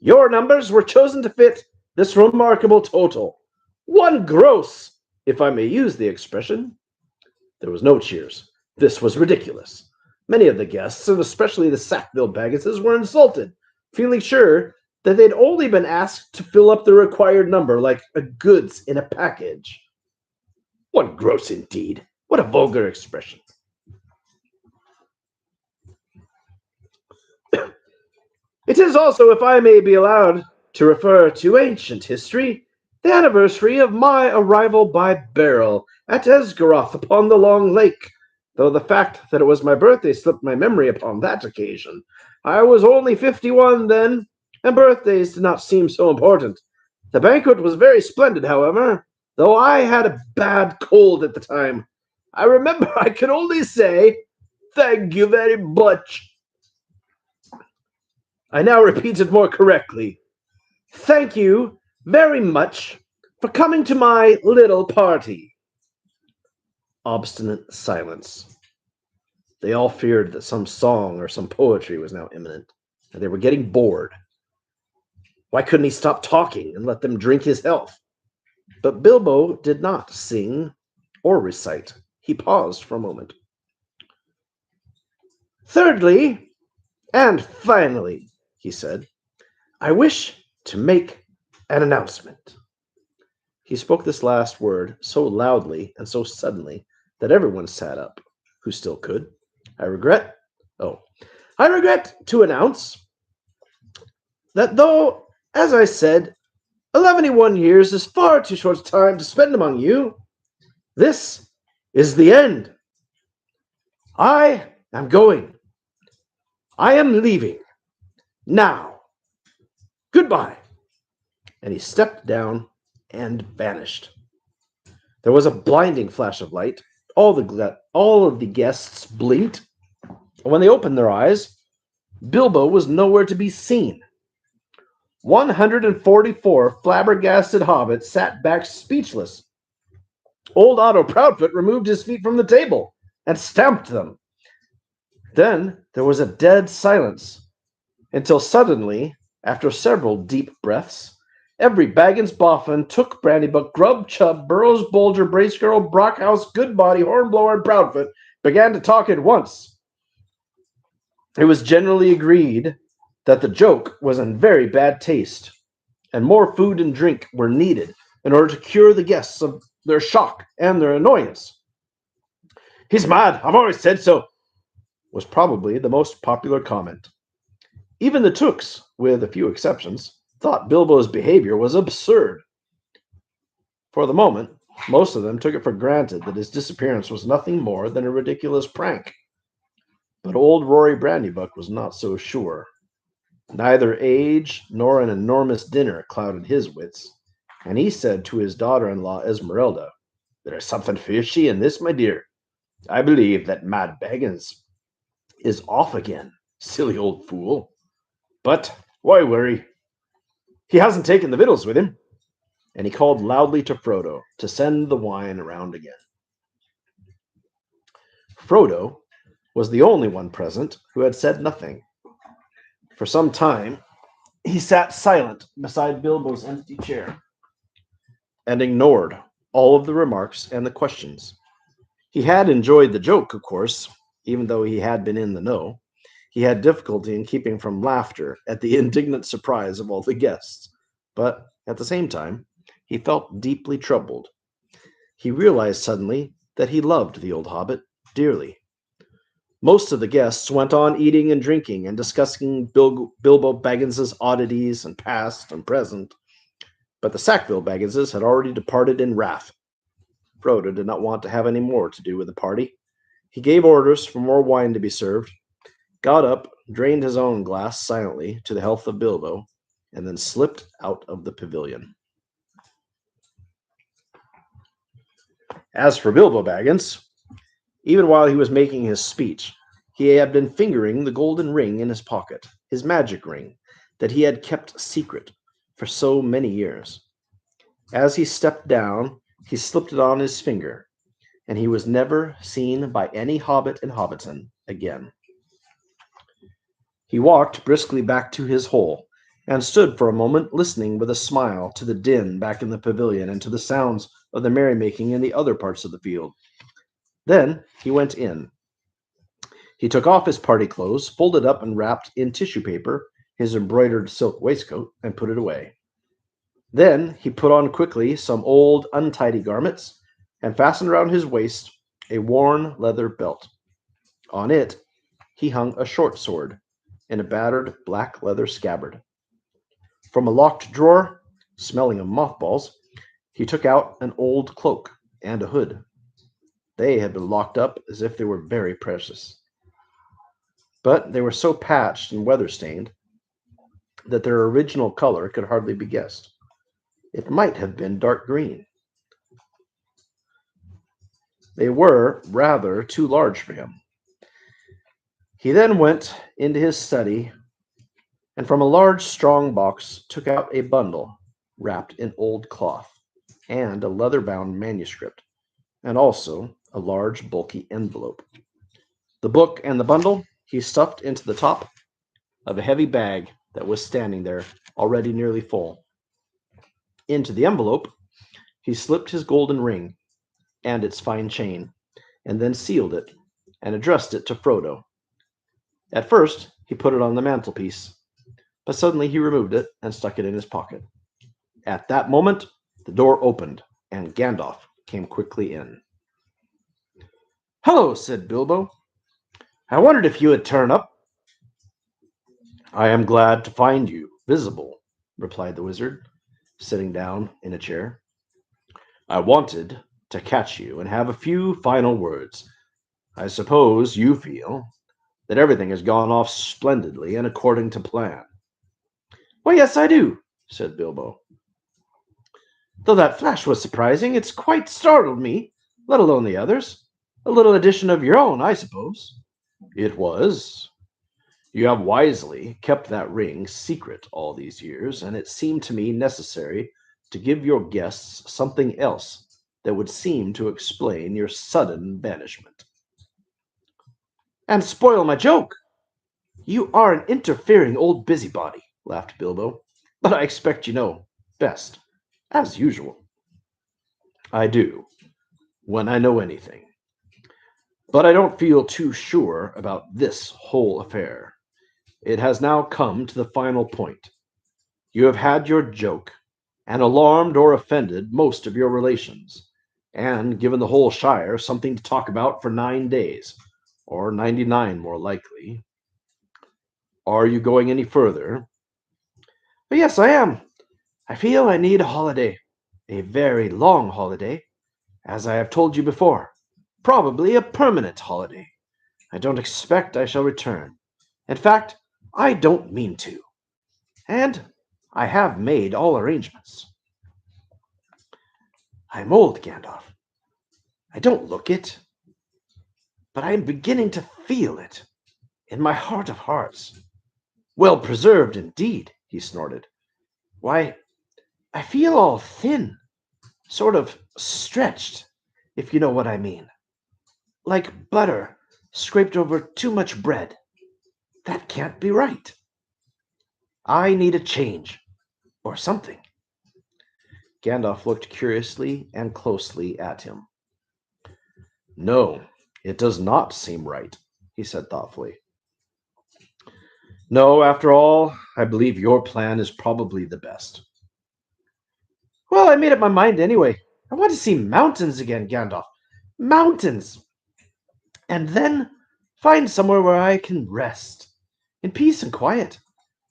Your numbers were chosen to fit this remarkable total. One gross, if I may use the expression. There was no cheers. This was ridiculous. Many of the guests, and especially the Sackville Bagginses, were insulted, feeling sure that they'd only been asked to fill up the required number like a goods in a package. One gross indeed. What a vulgar expression. It is also, if I may be allowed to refer to ancient history, the anniversary of my arrival by barrel at Esgaroth upon the Long Lake, though the fact that it was my birthday slipped my memory upon that occasion. I was only 51 then, and birthdays did not seem so important. The banquet was very splendid, however, though I had a bad cold at the time. I remember I could only say, "Thank you very much." I now repeat it more correctly. Thank you very much for coming to my little party. Obstinate silence. They all feared that some song or some poetry was now imminent, and they were getting bored. Why couldn't he stop talking and let them drink his health? But Bilbo did not sing or recite. He paused for a moment. Thirdly, and finally, he said, I wish to make an announcement. He spoke this last word so loudly and so suddenly that everyone sat up, who still could. I regret to announce that though, as I said, 11 years is far too short a time to spend among you, this is the end. I am going. I am leaving. Now. Goodbye. and he stepped down and vanished. There was a blinding flash of light. All of the guests blinked, and when they opened their eyes, Bilbo was nowhere to be seen. 144 flabbergasted hobbits sat back speechless. Old Otto Proudfoot removed his feet from the table and stamped them. Then there was a dead silence, until suddenly, after several deep breaths, every Baggins Boffin, Took, Brandybuck, Grub, Chubb, Burrows, Bulger, Bracegirdle, Brockhouse, Goodbody, Hornblower, and Proudfoot began to talk at once. It was generally agreed that the joke was in very bad taste, and more food and drink were needed in order to cure the guests of their shock and their annoyance. "He's mad, I've always said so," was probably the most popular comment. Even the Tooks, with a few exceptions, thought Bilbo's behavior was absurd. For the moment, most of them took it for granted that his disappearance was nothing more than a ridiculous prank. But old Rory Brandybuck was not so sure. Neither age nor an enormous dinner clouded his wits, and he said to his daughter-in-law Esmeralda, "There's something fishy in this, my dear. I believe that Mad Baggins is off again, silly old fool. But why worry? He hasn't taken the victuals with him." And he called loudly to Frodo to send the wine around again. Frodo was the only one present who had said nothing. For some time he sat silent beside Bilbo's empty chair, and ignored all of the remarks and the questions. He had enjoyed the joke, of course, even though he had been in the know. He had difficulty in keeping from laughter at the indignant surprise of all the guests, but at the same time, he felt deeply troubled. He realized suddenly that he loved the old hobbit dearly. Most of the guests went on eating and drinking and discussing Bilbo Baggins's oddities and past and present, but the Sackville Bagginses had already departed in wrath. Frodo did not want to have any more to do with the party. He gave orders for more wine to be served, got up, drained his own glass silently to the health of Bilbo, and then slipped out of the pavilion. As for Bilbo Baggins, even while he was making his speech, he had been fingering the golden ring in his pocket, his magic ring that he had kept secret for so many years. As he stepped down, he slipped it on his finger, and he was never seen by any hobbit in Hobbiton again. He walked briskly back to his hole, and stood for a moment listening with a smile to the din back in the pavilion and to the sounds of the merrymaking in the other parts of the field. Then he went in. He took off his party clothes, folded up and wrapped in tissue paper his embroidered silk waistcoat, and put it away. Then he put on quickly some old, untidy garments, and fastened around his waist a worn leather belt. On it he hung a short sword in a battered black leather scabbard. From a locked drawer, smelling of mothballs, he took out an old cloak and a hood. They had been locked up as if they were very precious, but they were so patched and weather-stained that their original color could hardly be guessed. It might have been dark green. They were rather too large for him. He then went into his study, and from a large strong box took out a bundle wrapped in old cloth, and a leather-bound manuscript, and also a large bulky envelope. The book and the bundle he stuffed into the top of a heavy bag that was standing there, already nearly full. Into the envelope he slipped his golden ring and its fine chain, and then sealed it, and addressed it to Frodo. At first he put it on the mantelpiece, but suddenly he removed it and stuck it in his pocket. At that moment the door opened, and Gandalf came quickly in. "Hello," said Bilbo. "I wondered if you would turn up." "I am glad to find you visible," replied the wizard, sitting down in a chair. "I wanted to catch you and have a few final words. I suppose you feel that everything has gone off splendidly and according to plan." "Why, yes, I do," said Bilbo. Though that flash was surprising, it's quite startled me, let alone the others. A little addition of your own, I suppose. It was. You have wisely kept that ring secret all these years, and it seemed to me necessary to give your guests something else that would seem to explain your sudden banishment. And spoil my joke. You are an interfering old busybody, laughed Bilbo. But I expect you know best, as usual. I do, when I know anything. But I don't feel too sure about this whole affair. It has now come to the final point. You have had your joke, and alarmed or offended most of your relations, and given the whole Shire something to talk about for 9 days, or 99 more likely. Are you going any further? But yes, I am. I feel I need a holiday, a very long holiday, as I have told you before. Probably a permanent holiday. I don't expect I shall return. In fact, I don't mean to. And I have made all arrangements. I'm old, Gandalf. I don't look it, but I am beginning to feel it in my heart of hearts. Well preserved indeed, he snorted. Why, I feel all thin, sort of stretched, if you know what I mean. Like butter scraped over too much bread. That can't be right. I need a change, or something. Gandalf looked curiously and closely at him. No, it does not seem right, he said thoughtfully. No, after all, I believe your plan is probably the best. Well, I made up my mind anyway. I want to see mountains again, Gandalf. Mountains! And then find somewhere where I can rest, in peace and quiet,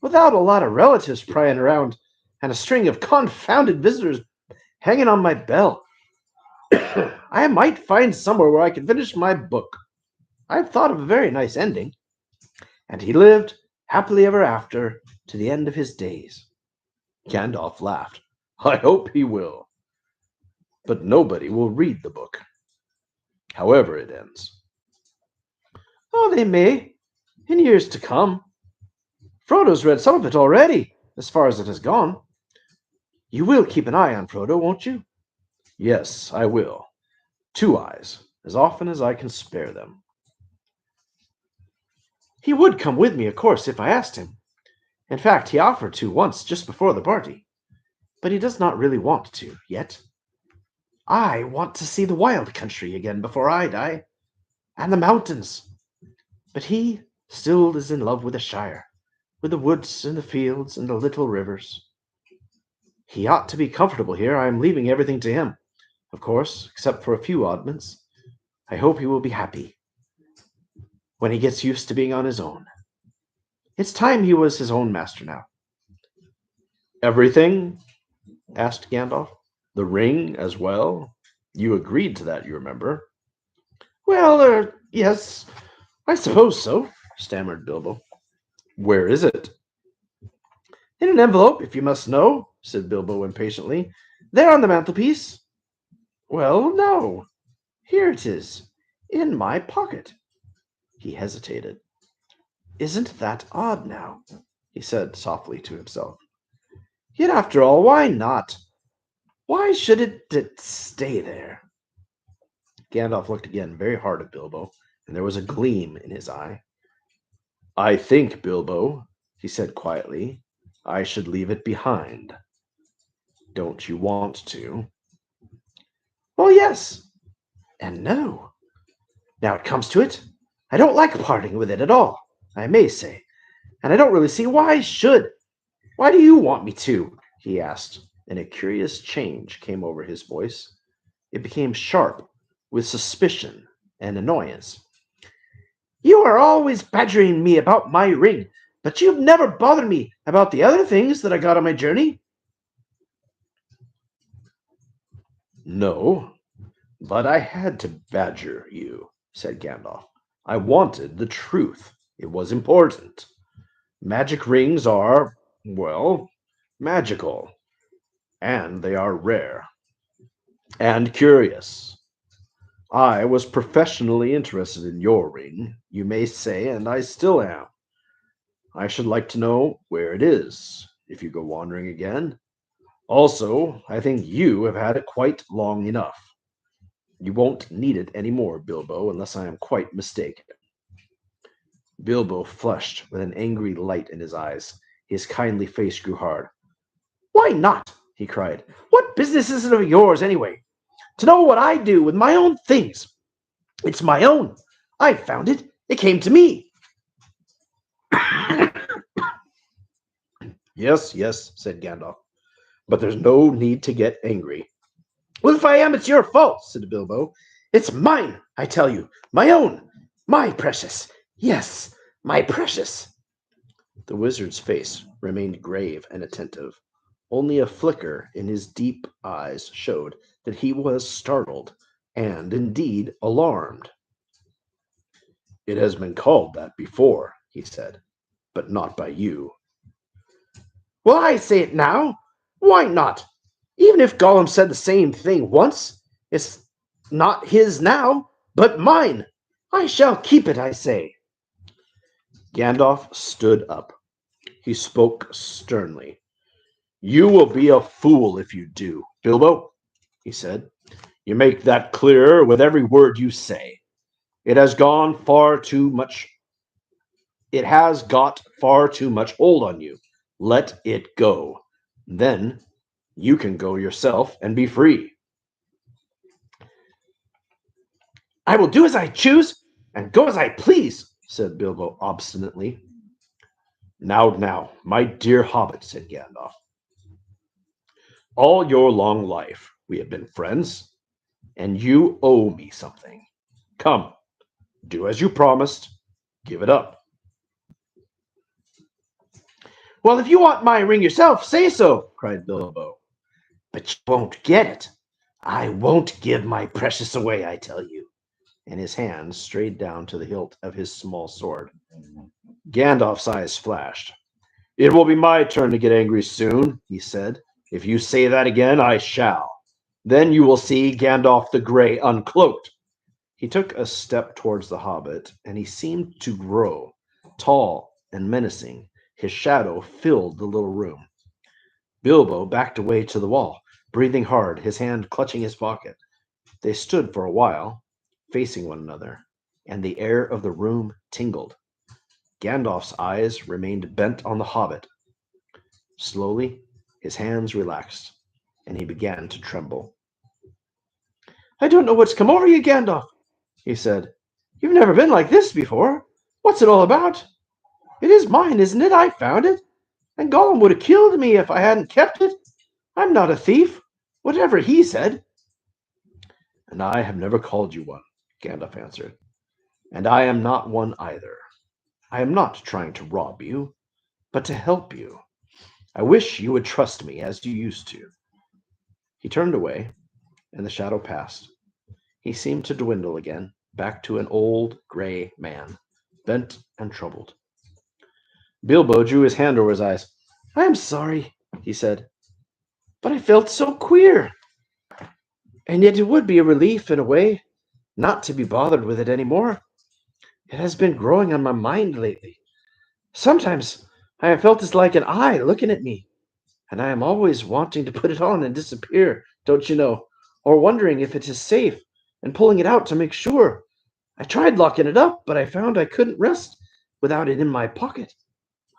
without a lot of relatives prying around and a string of confounded visitors hanging on my bell. I might find somewhere where I can finish my book. I've thought of a very nice ending. And he lived happily ever after to the end of his days. Gandalf laughed. I hope he will. But nobody will read the book, however it ends. Oh, they may, in years to come. Frodo's read some of it already, as far as it has gone. You will keep an eye on Frodo, won't you? Yes, I will. 2 eyes, as often as I can spare them. He would come with me, of course, if I asked him. In fact, he offered to once just before the party. But he does not really want to, yet. I want to see the wild country again before I die, and the mountains. But he still is in love with the Shire, with the woods and the fields and the little rivers. He ought to be comfortable here. I am leaving everything to him, of course, except for a few oddments. I hope he will be happy when he gets used to being on his own. It's time he was his own master now. Everything? Asked Gandalf. The ring as well? You agreed to that, you remember. Well, yes, I suppose so, stammered Bilbo. Where is it? In an envelope, if you must know, said Bilbo impatiently. There on the mantelpiece. Well, no. Here it is, in my pocket. He hesitated. Isn't that odd now? He said softly to himself. Yet after all, why not? Why should it stay there? Gandalf looked again very hard at Bilbo, and there was a gleam in his eye. I think, Bilbo, he said quietly, I should leave it behind. Don't you want to? Well, yes, and no. Now it comes to it, I don't like parting with it at all, I may say, and I don't really see why I should. Why do you want me to? He asked, and a curious change came over his voice. It became sharp with suspicion and annoyance. You are always badgering me about my ring, but you've never bothered me about the other things that I got on my journey. No, but I had to badger you, said Gandalf. I wanted the truth. It was important. Magic rings are, well, magical. and they are rare and curious. I was professionally interested in your ring, you may say, and I still am. I should like to know where it is, if you go wandering again. Also, I think you have had it quite long enough. You won't need it any more, Bilbo, unless I am quite mistaken. Bilbo flushed with an angry light in his eyes. His kindly face grew hard. Why not? He cried. What business is it of yours, anyway? To know what I do with my own things. It's my own. I found it. It came to me. Yes, yes, said Gandalf. But there's no need to get angry. Well, if I am, it's your fault, said Bilbo. It's mine, I tell you. My own. My precious. Yes, my precious. The wizard's face remained grave and attentive. Only a flicker in his deep eyes showed that he was startled and, indeed, alarmed. It has been called that before, he said, but not by you. Well, I say it now. Why not? Even if Gollum said the same thing once, it's not his now, but mine. I shall keep it, I say. Gandalf stood up. He spoke sternly. You will be a fool if you do, Bilbo, he said. You make that clearer with every word you say. It has gone far too much. It has got far too much hold on you. Let it go. Then you can go yourself and be free. I will do as I choose and go as I please, said Bilbo obstinately. Now, my dear hobbit, said Gandalf, all your long life we have been friends, and you owe me something. Come, do as you promised. Give it up. Well, if you want my ring yourself, say so, cried Bilbo. But you won't get it. I won't give my precious away, I tell you. And his hand strayed down to the hilt of his small sword. Gandalf's eyes flashed. It will be my turn to get angry soon, he said. If you say that again, I shall. Then you will see Gandalf the Grey uncloaked. He took a step towards the hobbit, and he seemed to grow, tall and menacing. His shadow filled the little room. Bilbo backed away to the wall, breathing hard, his hand clutching his pocket. They stood for a while, facing one another, and the air of the room tingled. Gandalf's eyes remained bent on the hobbit. Slowly, his hands relaxed, and he began to tremble. I don't know what's come over you, Gandalf, he said. You've never been like this before. What's it all about? It is mine, isn't it? I found it. And Gollum would have killed me if I hadn't kept it. I'm not a thief, whatever he said. And I have never called you one, Gandalf answered. And I am not one either. I am not trying to rob you, but to help you. I wish you would trust me as you used to. He turned away, and the shadow passed. He seemed to dwindle again, back to an old gray man, bent and troubled. Bilbo drew his hand over his eyes. I am sorry, he said, but I felt so queer. And yet it would be a relief, in a way, not to be bothered with it any more. It has been growing on my mind lately. Sometimes I have felt it's like an eye looking at me, and I am always wanting to put it on and disappear, don't you know, or wondering if it is safe, and pulling it out to make sure. I tried locking it up, but I found I couldn't rest without it in my pocket.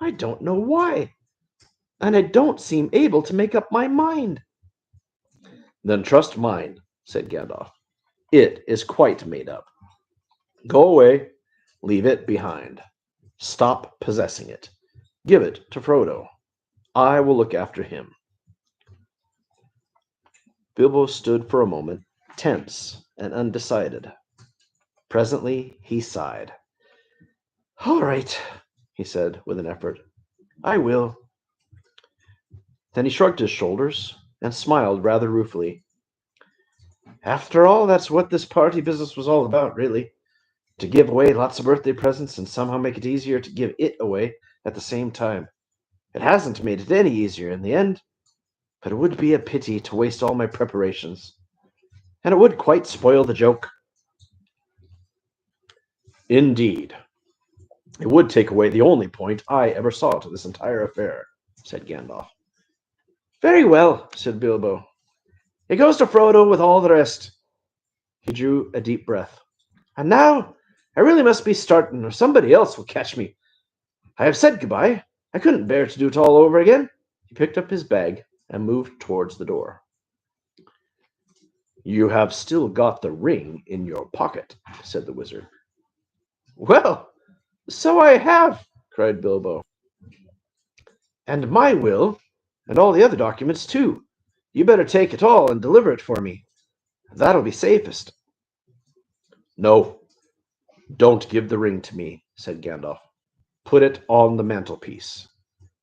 I don't know why, and I don't seem able to make up my mind. Then trust mine, said Gandalf. It is quite made up. Go away, leave it behind. Stop possessing it. Give it to Frodo. I will look after him. Bilbo stood for a moment, tense and undecided. Presently he sighed. All right, he said with an effort. I will. Then he shrugged his shoulders and smiled rather ruefully. After all, that's what this party business was all about, really. To give away lots of birthday presents and somehow make it easier to give it away at the same time. It hasn't made it any easier in the end. but it would be a pity to waste all my preparations, and it would quite spoil the joke. Indeed, it would take away the only point I ever saw to this entire affair, said Gandalf. Very well, said Bilbo. It goes to Frodo with all the rest. He drew a deep breath. And now I really must be starting, or somebody else will catch me. I have said goodbye. I couldn't bear to do it all over again. He picked up his bag and moved towards the door. You have still got the ring in your pocket, said the wizard. Well, so I have, cried Bilbo. And my will, and all the other documents, too. You better take it all and deliver it for me. That'll be safest. No, don't give the ring to me, said Gandalf. Put it on the mantelpiece.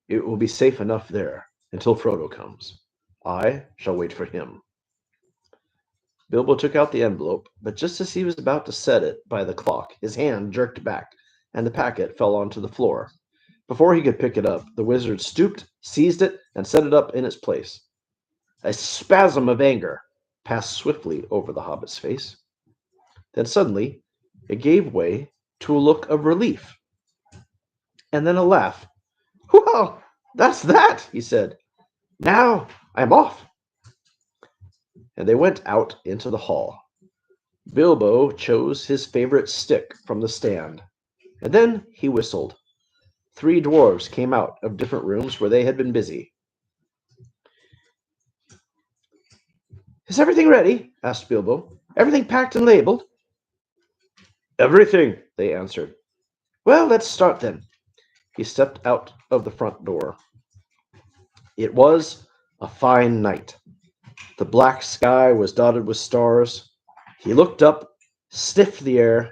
It will be safe enough there until Frodo comes. I shall wait for him. Bilbo took out the envelope, but just as he was about to set it by the clock, his hand jerked back, and the packet fell onto the floor. Before he could pick it up, the wizard stooped, seized it, and set it up in its place. A spasm of anger passed swiftly over the hobbit's face. Then suddenly it gave way to a look of relief, and then a laugh. Well, that's that, he said. Now I'm off. And they went out into the hall. Bilbo chose his favorite stick from the stand, and then he whistled. 3 dwarves came out of different rooms where they had been busy. Is everything ready? Asked Bilbo. Everything packed and labeled? Everything, they answered. Well, let's start then. He stepped out of the front door. It was a fine night. The black sky was dotted with stars. He looked up, sniffed the air.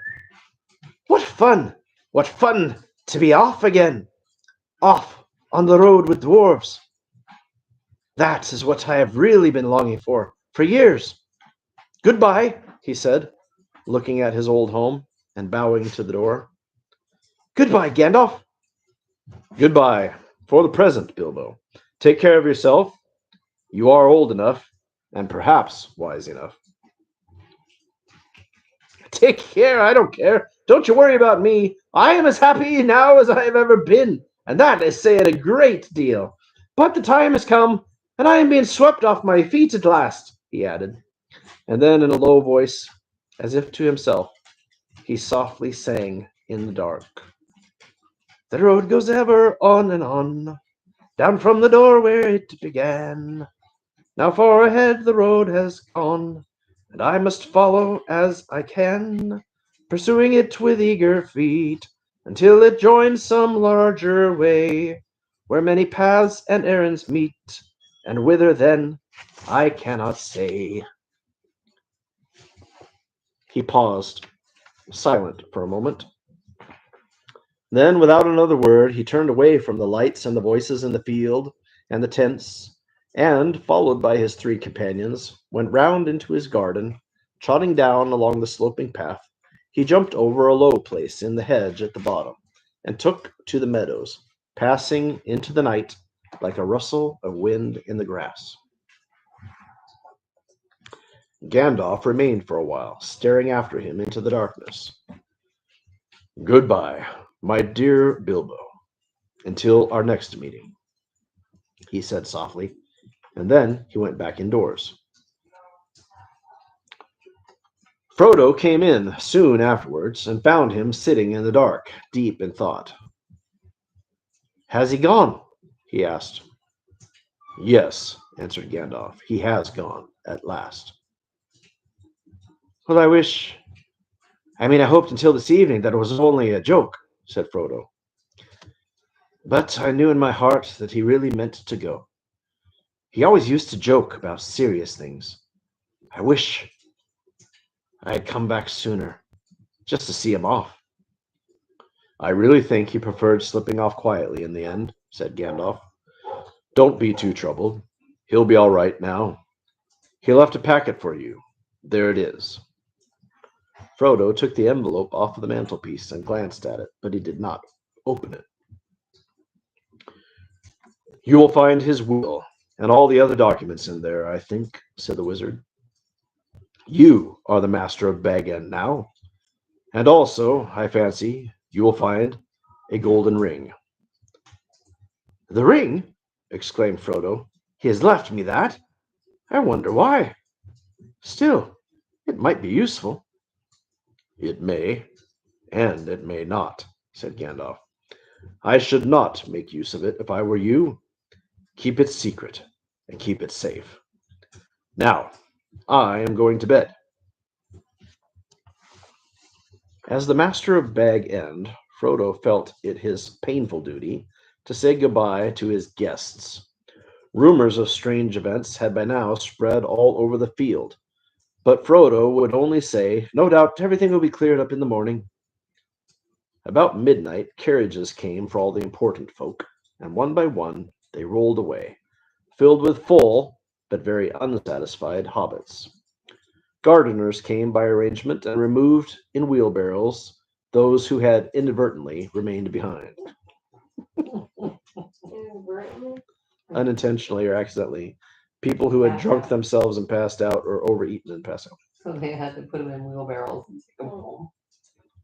What fun! What fun to be off again! Off on the road with dwarves. That is what I have really been longing for years. Goodbye, he said, looking at his old home and bowing to the door. Goodbye, Gandalf. Goodbye, for the present, Bilbo. Take care of yourself. You are old enough, and perhaps wise enough. Take care, I don't care. Don't you worry about me. I am as happy now as I have ever been, and that is saying a great deal. But the time has come, and I am being swept off my feet at last, he added. And then in a low voice, as if to himself, he softly sang in the dark. The road goes ever on and on, down from the door where it began. Now far ahead the road has gone, and I must follow as I can, pursuing it with eager feet, until it joins some larger way, where many paths and errands meet, and whither then I cannot say. He paused, silent for a moment. Then, without another word, he turned away from the lights and the voices in the field and the tents, and, followed by his 3 companions, went round into his garden. Trotting down along the sloping path, he jumped over a low place in the hedge at the bottom, and took to the meadows, passing into the night like a rustle of wind in the grass. Gandalf remained for a while, staring after him into the darkness. Goodbye, my dear Bilbo, until our next meeting, he said softly, and then he went back indoors. Frodo came in soon afterwards and found him sitting in the dark, deep in thought. Has he gone? He asked. Yes, answered Gandalf. He has gone at last. Well, I hoped until this evening that it was only a joke, said Frodo. But I knew in my heart that he really meant to go. He always used to joke about serious things. I wish I had come back sooner, just to see him off. I really think he preferred slipping off quietly in the end, said Gandalf. Don't be too troubled. He'll be all right now. He left a packet for you. There it is. Frodo took the envelope off of the mantelpiece and glanced at it, but he did not open it. You will find his will, And all the other documents in there, I think, said the wizard. You are the master of Bag End now. And also, I fancy, you will find a golden ring. The ring? Exclaimed Frodo. He has left me that. I wonder why. Still, it might be useful. It may, and it may not, said Gandalf. I should not make use of it if I were you. Keep it secret, and keep it safe. Now, I am going to bed. As the master of Bag End, Frodo felt it his painful duty to say goodbye to his guests. Rumors of strange events had by now spread all over the field, but Frodo would only say, "No doubt everything will be cleared up in the morning." About midnight, carriages came for all the important folk, and one by one they rolled away, filled with full but very unsatisfied hobbits. Gardeners came by arrangement and removed in wheelbarrows those who had inadvertently remained behind, Inadvertently. unintentionally or accidentally. People who had Passed drunk out. themselves and passed out or overeaten and passed out. So they had to put them in wheelbarrows and take them home.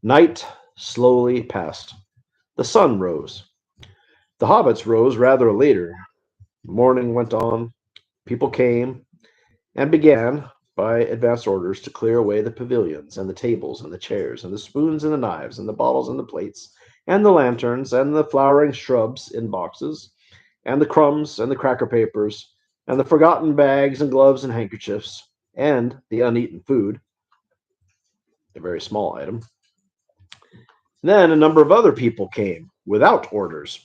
Night slowly passed. The sun rose. The hobbits rose rather later. Morning went on. People came and began, by advance orders, to clear away the pavilions and the tables and the chairs and the spoons and the knives and the bottles and the plates and the lanterns and the flowering shrubs in boxes and the crumbs and the cracker papers and the forgotten bags and gloves and handkerchiefs and the uneaten food, a very small item. Then a number of other people came without orders.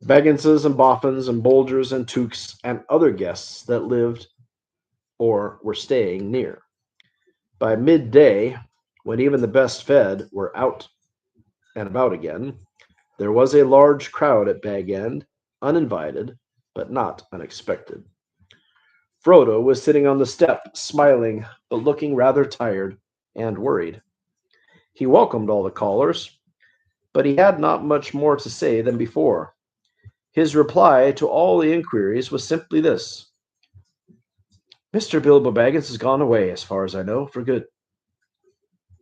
Bagginses and Boffins and Bolgers and Tooks and other guests that lived or were staying near. By midday, when even the best fed were out and about again, there was a large crowd at Bag End, uninvited, but not unexpected. Frodo was sitting on the step, smiling, but looking rather tired and worried. He welcomed all the callers, but he had not much more to say than before. His reply to all the inquiries was simply this: Mr. Bilbo Baggins has gone away, as far as I know, for good.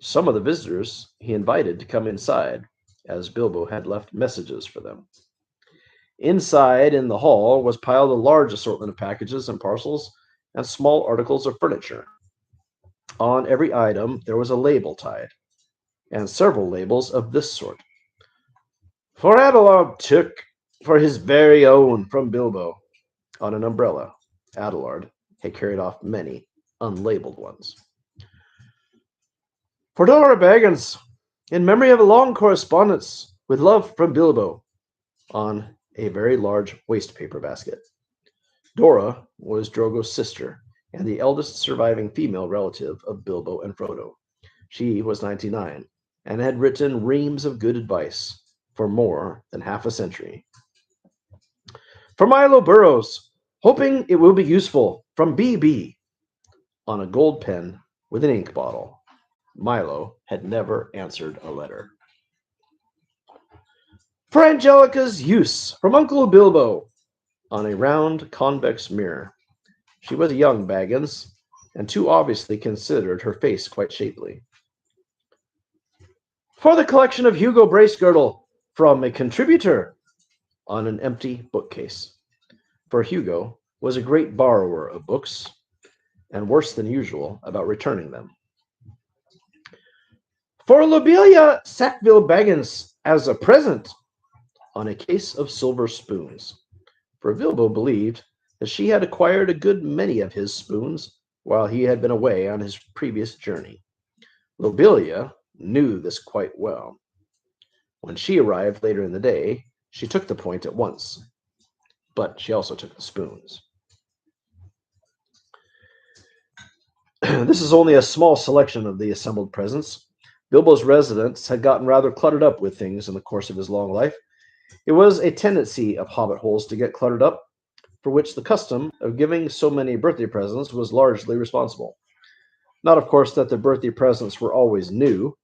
Some of the visitors he invited to come inside, as Bilbo had left messages for them. Inside, in the hall, was piled a large assortment of packages and parcels and small articles of furniture. On every item there was a label tied, and several labels of this sort: For Adelard took, for his very own, from Bilbo. On an umbrella, Adelard had carried off many unlabeled ones. For Dora Baggins, in memory of a long correspondence, with love from Bilbo, on a very large waste paper basket. Dora was Drogo's sister and the eldest surviving female relative of Bilbo and Frodo. She was 99 and had written reams of good advice for more than half a century. For Milo Burrows, hoping it will be useful, from B.B. on a gold pen with an ink bottle. Milo had never answered a letter. For Angelica's use, from Uncle Bilbo, on a round convex mirror. She was a young Baggins, and too obviously considered her face quite shapely. For the collection of Hugo Bracegirdle, from a contributor, on an empty bookcase. For Hugo was a great borrower of books, and worse than usual about returning them. For Lobelia Sackville Baggins, as a present, on a case of silver spoons. For Bilbo believed that she had acquired a good many of his spoons while he had been away on his previous journey. Lobelia knew this quite well. When she arrived later in the day, she took the point at once, but she also took the spoons. This is only a small selection of the assembled presents. Bilbo's residence had gotten rather cluttered up with things in the course of his long life. It was a tendency of hobbit holes to get cluttered up, for which the custom of giving so many birthday presents was largely responsible. Not, of course, that the birthday presents were always new.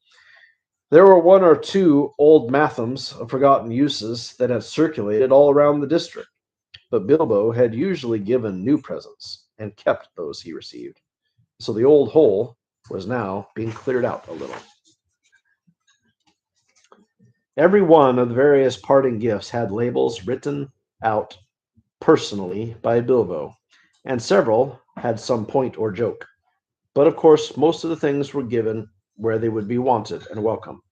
There were one or two old mathams of forgotten uses that had circulated all around the district. But Bilbo had usually given new presents and kept those he received. So the old hole was now being cleared out a little. Every one of the various parting gifts had labels written out personally by Bilbo, and several had some point or joke. But of course, most of the things were given where they would be wanted and welcome.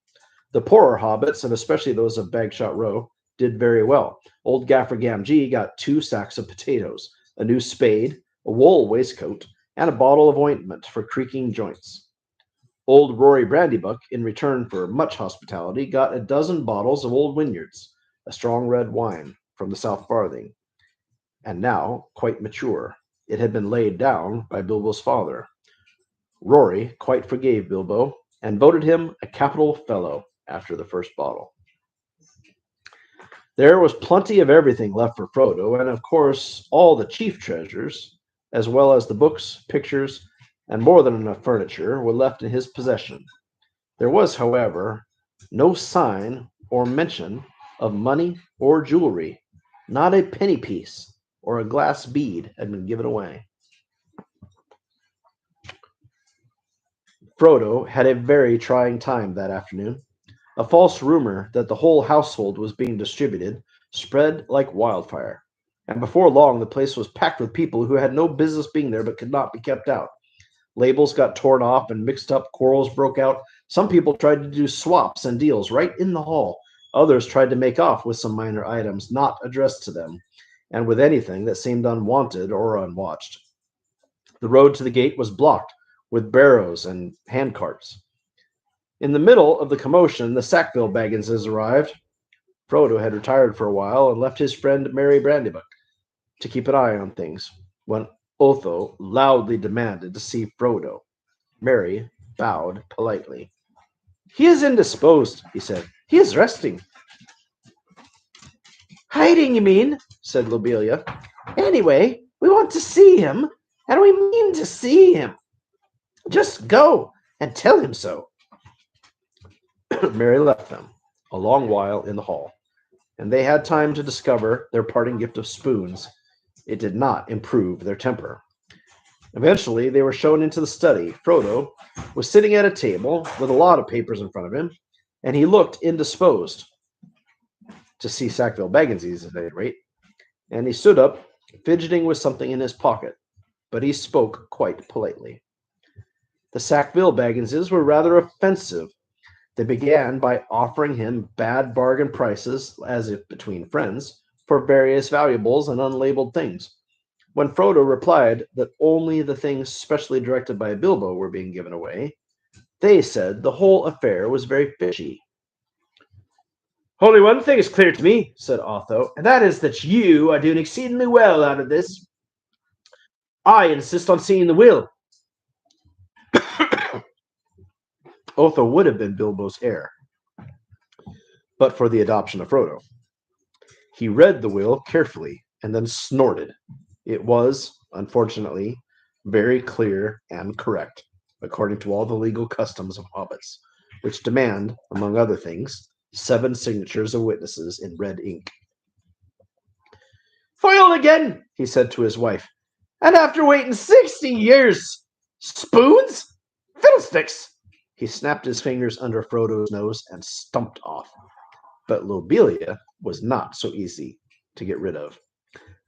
The poorer hobbits, and especially those of Bagshot Row, did very well. Old Gaffer Gamgee got 2 sacks of potatoes, a new spade, a wool waistcoat, and a bottle of ointment for creaking joints. Old Rory Brandybuck, in return for much hospitality, got a dozen bottles of Old Wynyards, a strong red wine from the South Farthing, and now quite mature. It had been laid down by Bilbo's father. Rory quite forgave Bilbo and voted him a capital fellow after the first bottle. There was plenty of everything left for Frodo, and of course all the chief treasures, as well as the books, pictures, and more than enough furniture, were left in his possession. There was, however, no sign or mention of money or jewelry. Not a penny piece or a glass bead had been given away. Frodo had a very trying time that afternoon. A false rumor that the whole household was being distributed spread like wildfire, and before long the place was packed with people who had no business being there but could not be kept out. Labels got torn off and mixed up, quarrels broke out. Some people tried to do swaps and deals right in the hall. Others tried to make off with some minor items not addressed to them, and with anything that seemed unwanted or unwatched. The road to the gate was blocked with barrows and handcarts. In the middle of the commotion, the Sackville Bagginses arrived. Frodo had retired for a while and left his friend Merry Brandybuck to keep an eye on things. When Otho loudly demanded to see Frodo, Merry bowed politely. "He is indisposed," he said. "He is resting." "Hiding, you mean?" said Lobelia. "Anyway, we want to see him, and we mean to see him. Just go and tell him so." Mary left them a long while in the hall, and they had time to discover their parting gift of spoons. It did not improve their temper. Eventually, they were shown into the study. Frodo was sitting at a table with a lot of papers in front of him, and he looked indisposed, to see Sackville Bagginses at any rate, and he stood up, fidgeting with something in his pocket, but he spoke quite politely. The Sackville Bagginses were rather offensive. They began by offering him bad bargain prices, as if between friends, for various valuables and unlabeled things. When Frodo replied that only the things specially directed by Bilbo were being given away, they said the whole affair was very fishy. "Only one thing is clear to me," said Otho, "and that is that you are doing exceedingly well out of this. I insist on seeing the will." Otho would have been Bilbo's heir, but for the adoption of Frodo. He read the will carefully and then snorted. It was, unfortunately, very clear and correct, according to all the legal customs of hobbits, which demand, among other things, 7 signatures of witnesses in red ink. "Foiled again," he said to his wife, "and after waiting 60 years. Spoons? Fiddlesticks!" He snapped his fingers under Frodo's nose and stumped off. But Lobelia was not so easy to get rid of.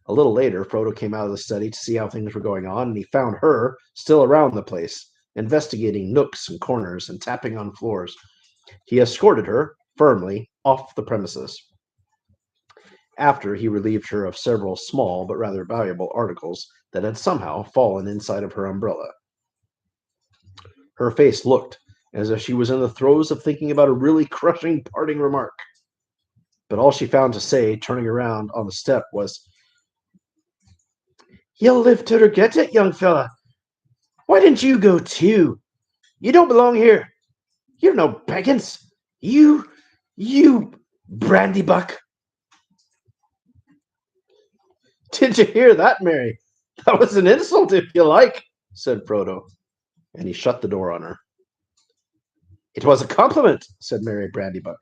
A little later, Frodo came out of the study to see how things were going on, and he found her still around the place, investigating nooks and corners and tapping on floors. He escorted her firmly off the premises. After he relieved her of several small but rather valuable articles that had somehow fallen inside of her umbrella. Her face looked as if she was in the throes of thinking about a really crushing parting remark. But all she found to say, turning around on the step, was, "You'll live to regret it, young fella. Why didn't you go too? You don't belong here. You're no Baggins. You Brandybuck." "Did you hear that, Mary? That was an insult, if you like," said Frodo, and he shut the door on her. "It was a compliment," said Mary Brandybuck.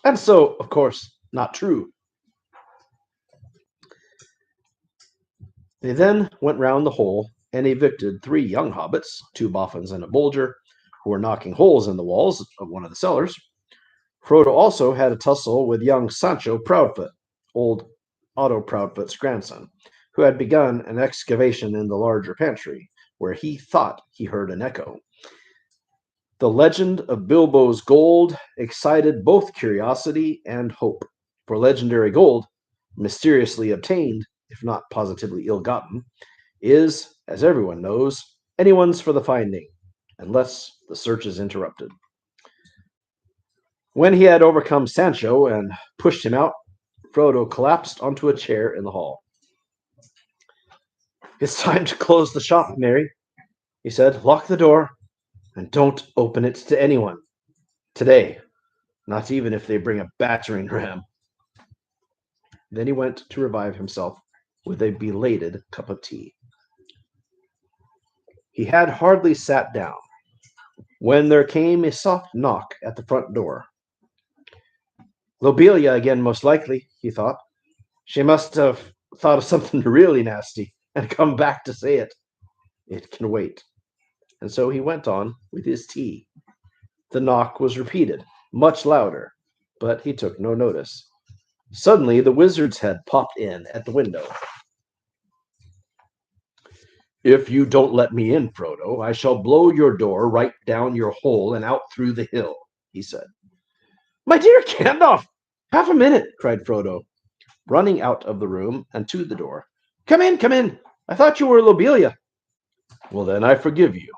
"And so, of course, not true. They then went round the hole and evicted 3 young hobbits, 2 boffins and a bolger, who were knocking holes in the walls of one of the cellars. Frodo also had a tussle with young Sancho Proudfoot, old Otto Proudfoot's grandson, who had begun an excavation in the larger pantry, where he thought he heard an echo. The legend of Bilbo's gold excited both curiosity and hope, for legendary gold, mysteriously obtained, if not positively ill-gotten, is, as everyone knows, anyone's for the finding, unless the search is interrupted. When he had overcome Sancho and pushed him out, Frodo collapsed onto a chair in the hall. "It's time to close the shop, Merry," he said. "Lock the door, and don't open it to anyone. Today, not even if they bring a battering ram." Then he went to revive himself with a belated cup of tea. He had hardly sat down when there came a soft knock at the front door. "Lobelia again, most likely," he thought. "She must have thought of something really nasty and come back to say it. It can wait." And so he went on with his tea. The knock was repeated, much louder, but he took no notice. Suddenly, the wizard's head popped in at the window. "If you don't let me in, Frodo, I shall blow your door right down your hole and out through the hill," he said. "My dear Gandalf, half a minute!" cried Frodo, running out of the room and to the door. Come in, come in! I thought you were Lobelia." "Well, then I forgive you.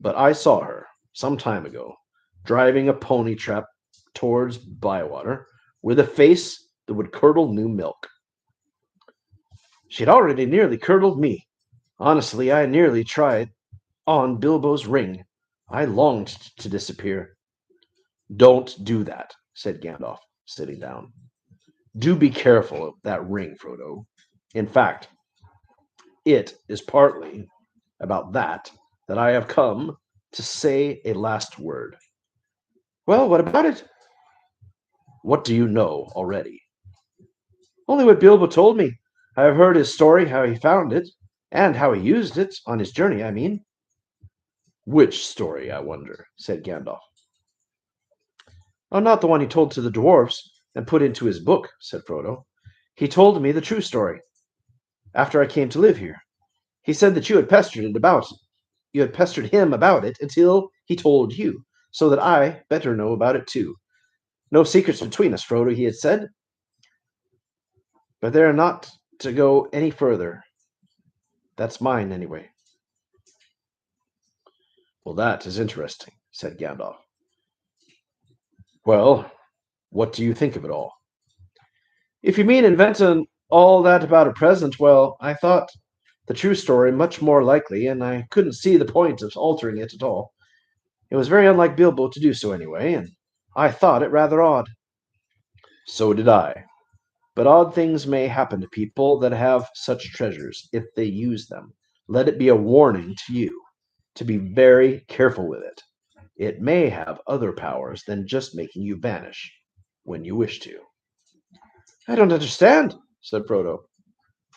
But I saw her, some time ago, driving a pony trap towards Bywater, with a face that would curdle new milk." "She'd already nearly curdled me. Honestly, I nearly tried on Bilbo's ring. I longed to disappear." "Don't do that," said Gandalf, sitting down. "Do be careful of that ring, Frodo. In fact, it is partly about that I have come to say a last word." Well, what about it? "What do you know already?" Only what Bilbo told me. I have heard his story, how he found it, and how he used it, on his journey, I mean." "Which story, I wonder?" said Gandalf. "Oh, not the one he told to the dwarfs, and put into his book," said Frodo. "He told me the true story, after I came to live here. He said that you had pestered him about it until he told you, so that I better know about it too. No secrets between us, Frodo, he had said. But they're not to go any further. That's mine, anyway." "Well, that is interesting," said Gandalf. "Well, what do you think of it all?" "If you mean inventing all that about a present, well, I thought the true story much more likely, and I couldn't see the point of altering it at all. It was very unlike Bilbo to do so anyway, and I thought it rather odd." "So did I. "But odd things may happen to people that have such treasures, if they use them. Let it be a warning to you to be very careful with it. It may have other powers than just making you vanish when you wish to." "I don't understand," said Frodo.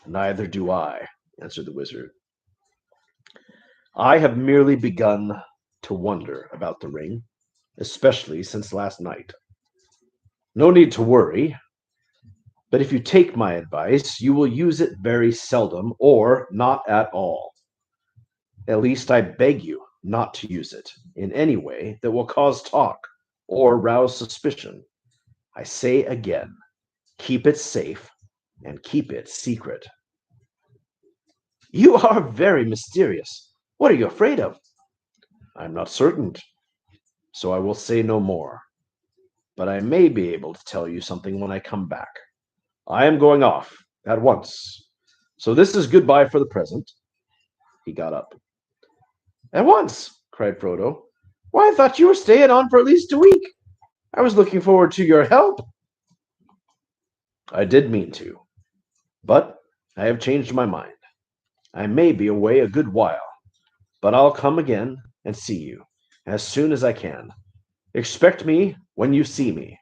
"Neither do I," answered the wizard. "I have merely begun to wonder about the ring, especially since last night. No need to worry, but if you take my advice, you will use it very seldom or not at all. At least I beg you not to use it in any way that will cause talk or rouse suspicion. I say again, keep it safe and keep it secret." "You are very mysterious. What are you afraid of?" "I'm not certain, so I will say no more. But I may be able to tell you something when I come back. I am going off at once. So this is goodbye for the present." He got up. "At once!" cried Frodo. "Why, I thought you were staying on for at least a week. I was looking forward to your help." "I did mean to, but I have changed my mind. I may be away a good while, but I'll come again and see you as soon as I can. Expect me when you see me."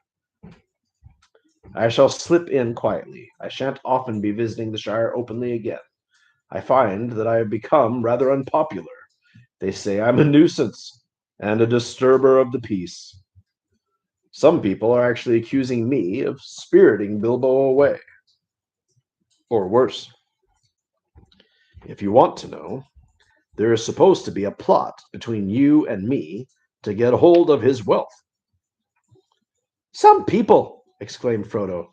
I shall slip in quietly. I shan't often be visiting the Shire openly again. I find that I have become rather unpopular. They say I'm a nuisance and a disturber of the peace. Some people are actually accusing me of spiriting Bilbo away. Or worse, if you want to know, there is supposed to be a plot between you and me to get hold of his wealth. Some people! Exclaimed Frodo.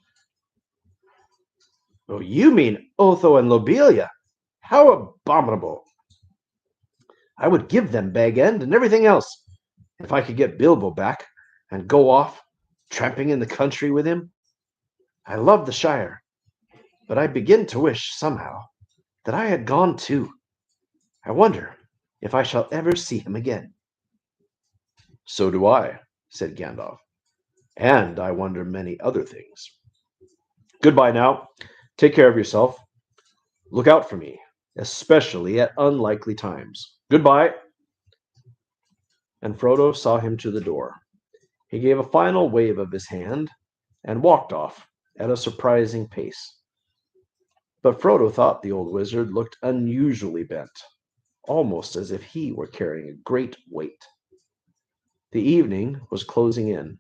Oh, you mean Otho and Lobelia? How abominable! I would give them Bag End and everything else if I could get Bilbo back and go off tramping in the country with him. I love the Shire, but I begin to wish, somehow, that I had gone too. I wonder if I shall ever see him again. So do I, said Gandalf, and I wonder many other things. Goodbye now. Take care of yourself. Look out for me, especially at unlikely times. Goodbye. And Frodo saw him to the door. He gave a final wave of his hand and walked off at a surprising pace. But Frodo thought the old wizard looked unusually bent, almost as if he were carrying a great weight. The evening was closing in,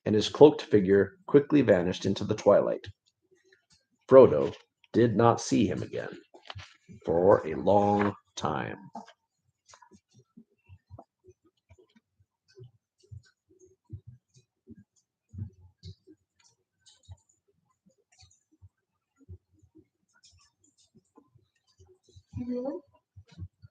and his cloaked figure quickly vanished into the twilight. Frodo did not see him again for a long time. Mhm.